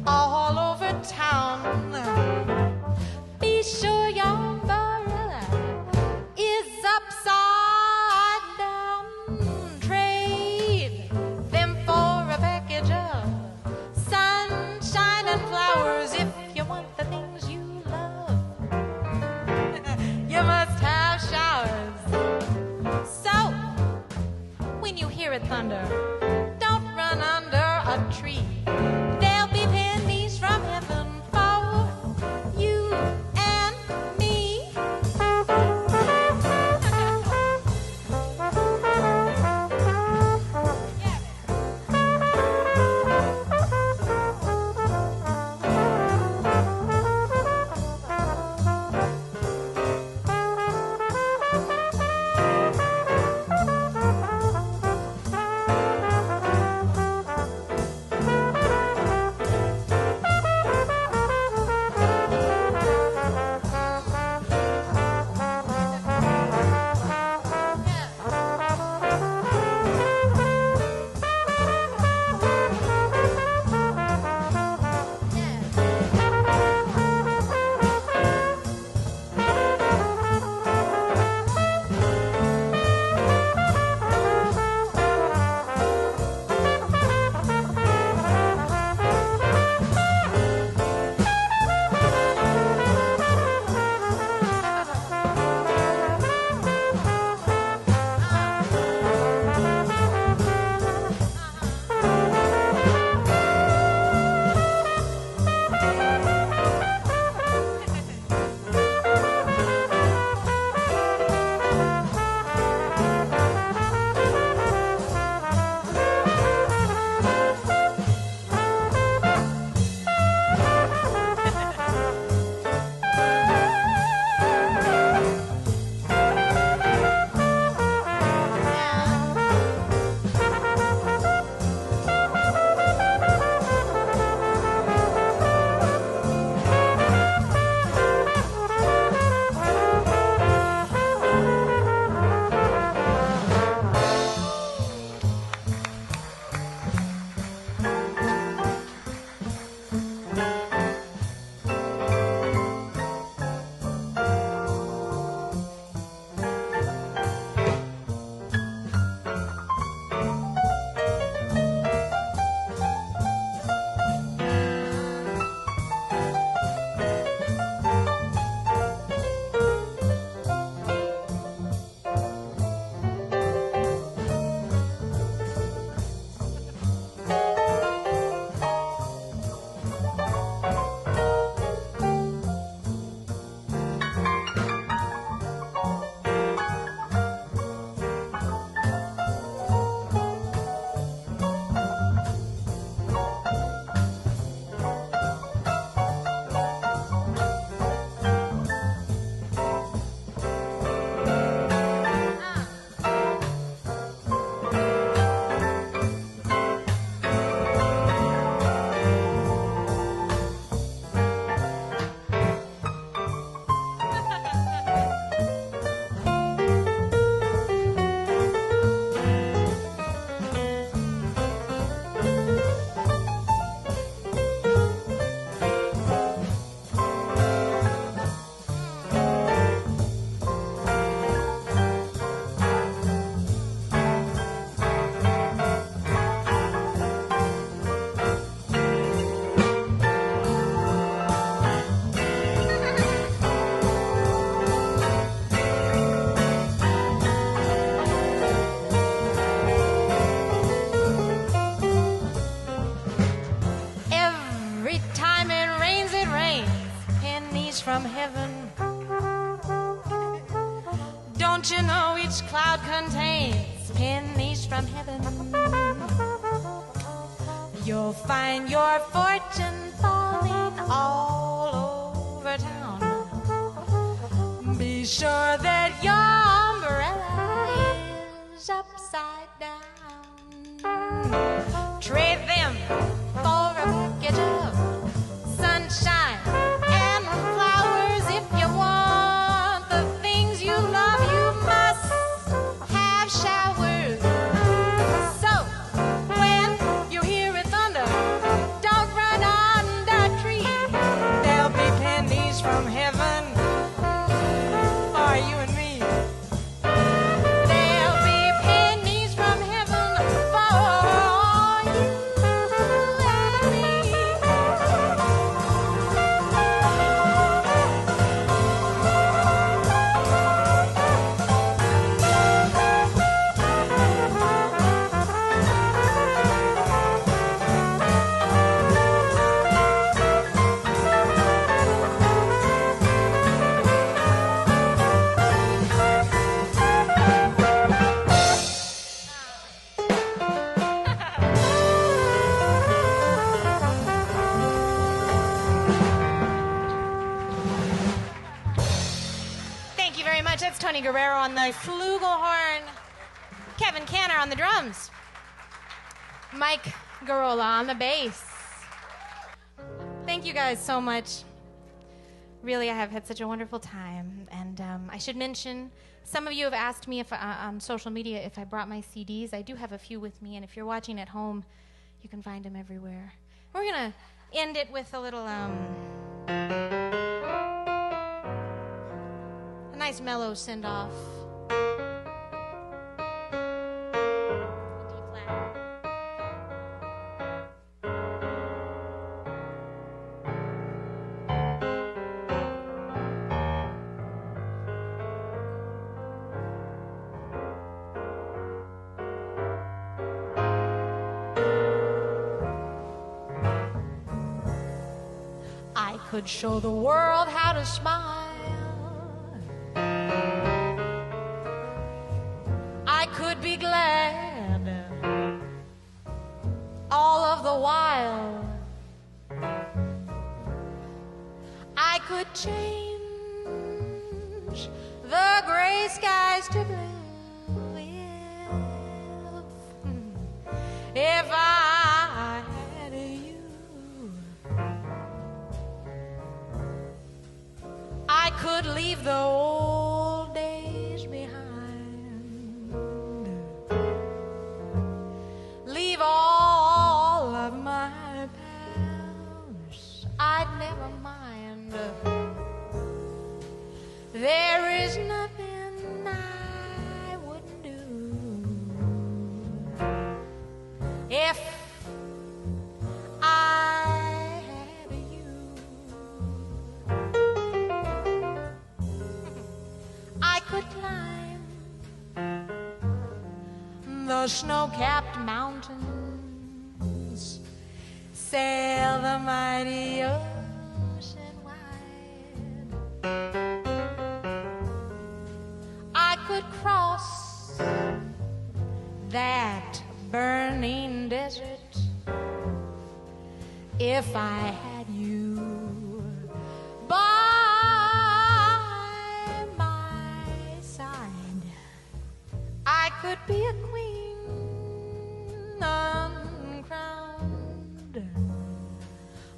all over town. Be sure your umbrella is upside down. Trade them for a package of sunshine and flowers. If you want the things you love, you must have showers. So, when you hear it thunder, don't run under a tree. There'll be pennies from heaven for you and me. Don't you know each cloud contains pennies from heaven? You'll find your fortune falling all over town. Be sure that your umbrella is upside down. Trade them for a package of sunshine and flowers. If you want the things you love, you must have showers. So when you hear it thunder, don't run under a tree. There'll be pennies from heaven for you and me. There'll be pennies from heaven for you and me. Thank you very much. That's Tony Guerrero on the flugelhorn, Kevin Canner on the drums, Mike Garola on the bass. Thank you guys so much. Really, I have had such a wonderful time. And I should mention, some of you have asked me if on social media if I brought my CDs. I do have a few with me, and if you're watching at home, you can find them everywhere. We're going to end it with a little, a nice mellow send-off. D-flat. I could show the world how to smile. I could be glad all of the while. I could change the gray skies to blue if I had you. I could leave the old days behind, leave all of my past. I'd never mind. There is nothing I wouldn't do if I had you. I could climb the snow-capped mountains, sail the mighty ocean wide. I could cross that burning desert if I had you by my side. I could be a queen uncrowned,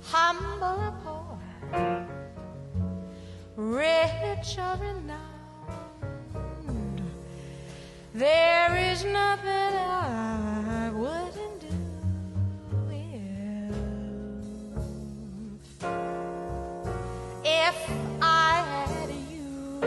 humble or poor, rich or renowned. There is nothing I wouldn't do if I had you.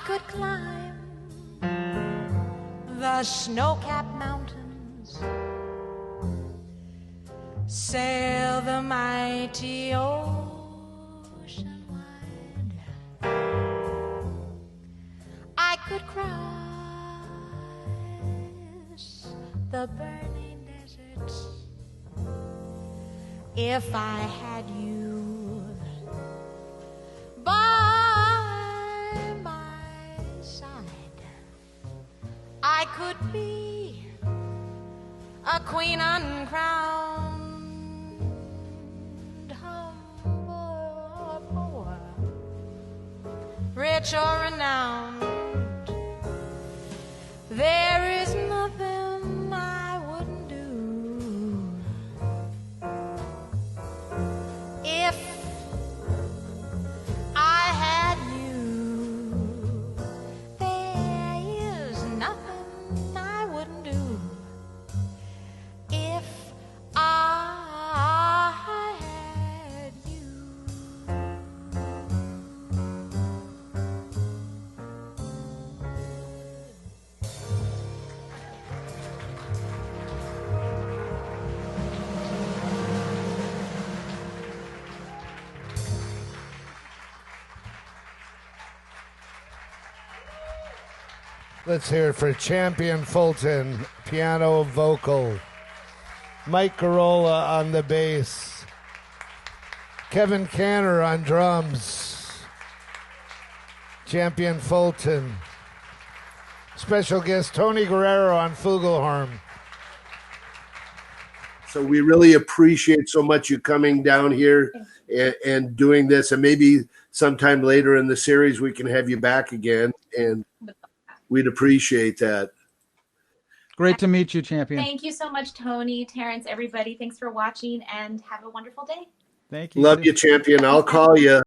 could climb the snow-capped mountains, sail the mighty ocean wide. I could cross the burning deserts if I had you by my side. I could be a queen uncrowned, humble or poor, rich or renowned. There is nothing I wouldn't do if I had you. There is nothing I wouldn't do if I had you. Let's hear it for Champion Fulton, piano vocal. Mike Garola on the bass. Kevin Canner on drums. Champion Fulton. Special guest Tony Guerrero on flugelhorn. So we really appreciate so much you coming down here and doing this. And maybe sometime later in the series we can have you back again. And we'd appreciate that. Great to meet you, Champion. Thank you so much, Tony, Terrence, everybody. Thanks for watching and have a wonderful day. Thank you. Love you, Champion. I'll call you.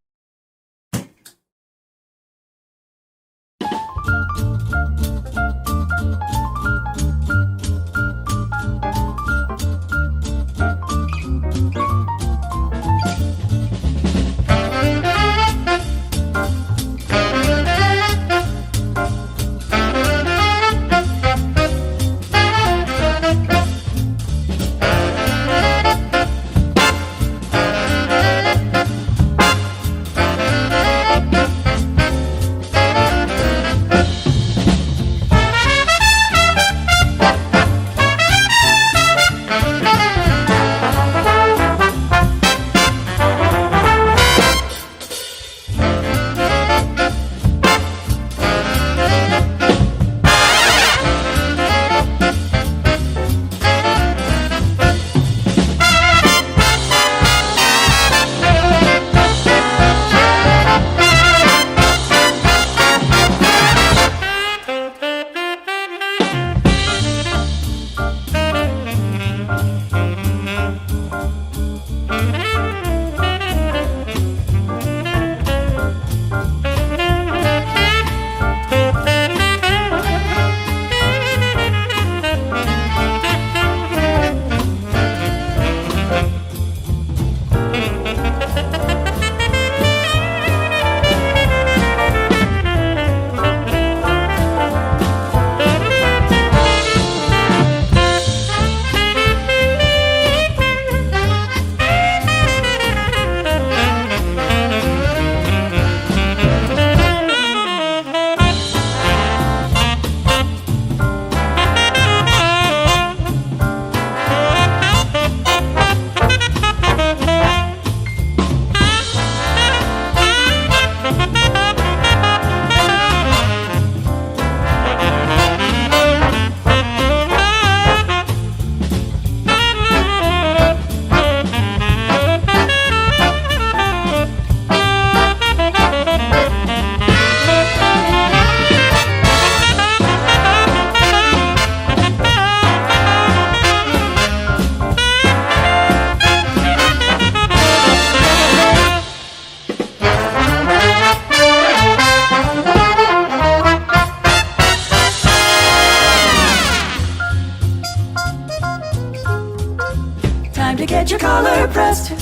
get your collar pressed.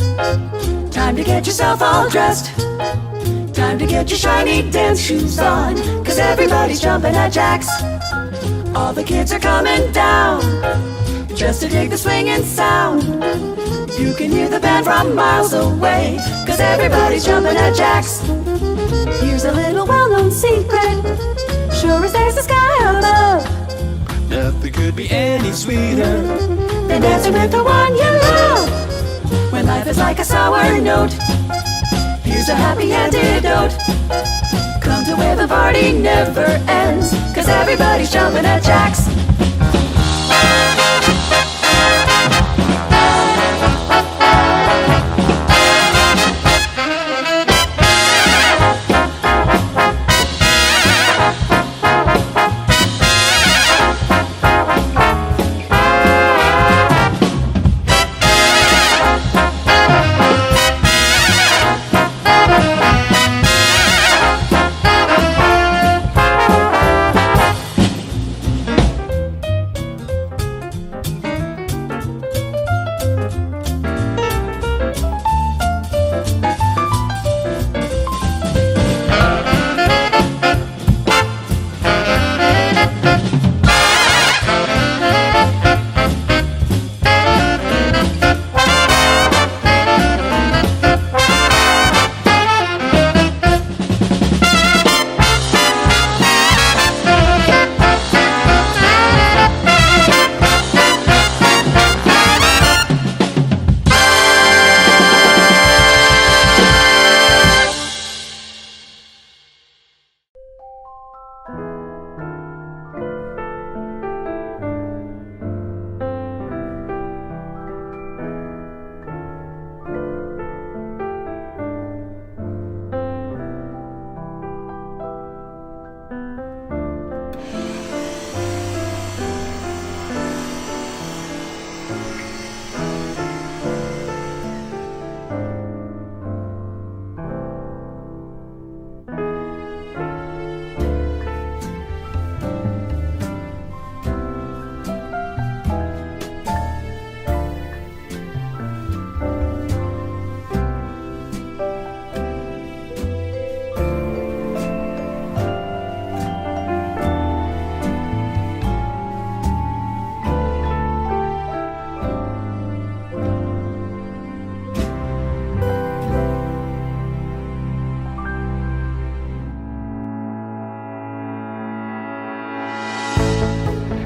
Time to get yourself all dressed. Time to get your shiny dance shoes on. 'cause everybody's jumping at JAX. All the kids are coming down just to dig the swinging sound. You can hear the band from miles away, 'cause everybody's jumping at JAX. Here's a little well-known secret, sure as there's the sky above. Nothing could be any sweeter than dancing with the one you love. When life is like a sour note, here's a happy antidote. Come to where the party never ends, 'cause everybody's jumping at JAX.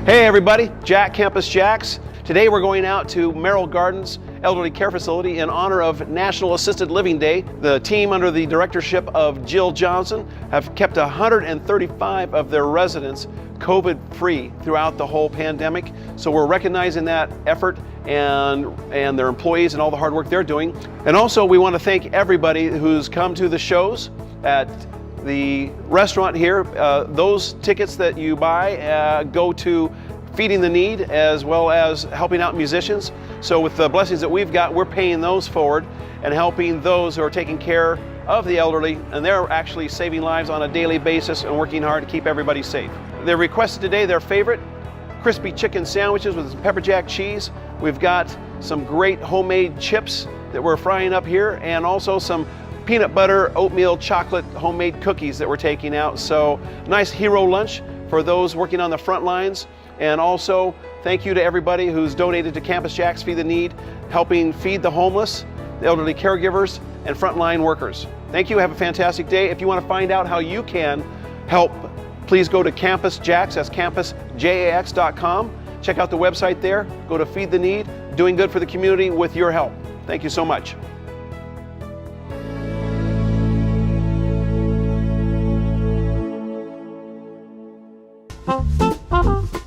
Hey everybody, Jack Campus JAX. Today we're going out to Merrill Gardens Elderly Care Facility in honor of National Assisted Living Day. The team under the directorship of Jill Johnson have kept 135 of their residents COVID-free throughout the whole pandemic. So we're recognizing that effort and their employees and all the hard work they're doing. And also we want to thank everybody who's come to the shows at the restaurant here. Those tickets that you buy go to feeding the need as well as helping out musicians. So with the blessings that we've got, we're paying those forward and helping those who are taking care of the elderly, and they're actually saving lives on a daily basis and working hard to keep everybody safe. They requested today their favorite crispy chicken sandwiches with some pepper jack cheese. We've got some great homemade chips that we're frying up here, and also some peanut butter oatmeal chocolate homemade cookies that we're taking out. So nice hero lunch for those working on the front lines. And also thank you to everybody who's donated to Campus JAX Feed the Need, helping feed the homeless, the elderly caregivers, and frontline workers. Thank you. Have a fantastic day. If you want to find out how you can help, please go to Campus JAX, that's campusjax.com. Check out the website there. Go to Feed the Need, doing good for the community with your help. Thank you so much.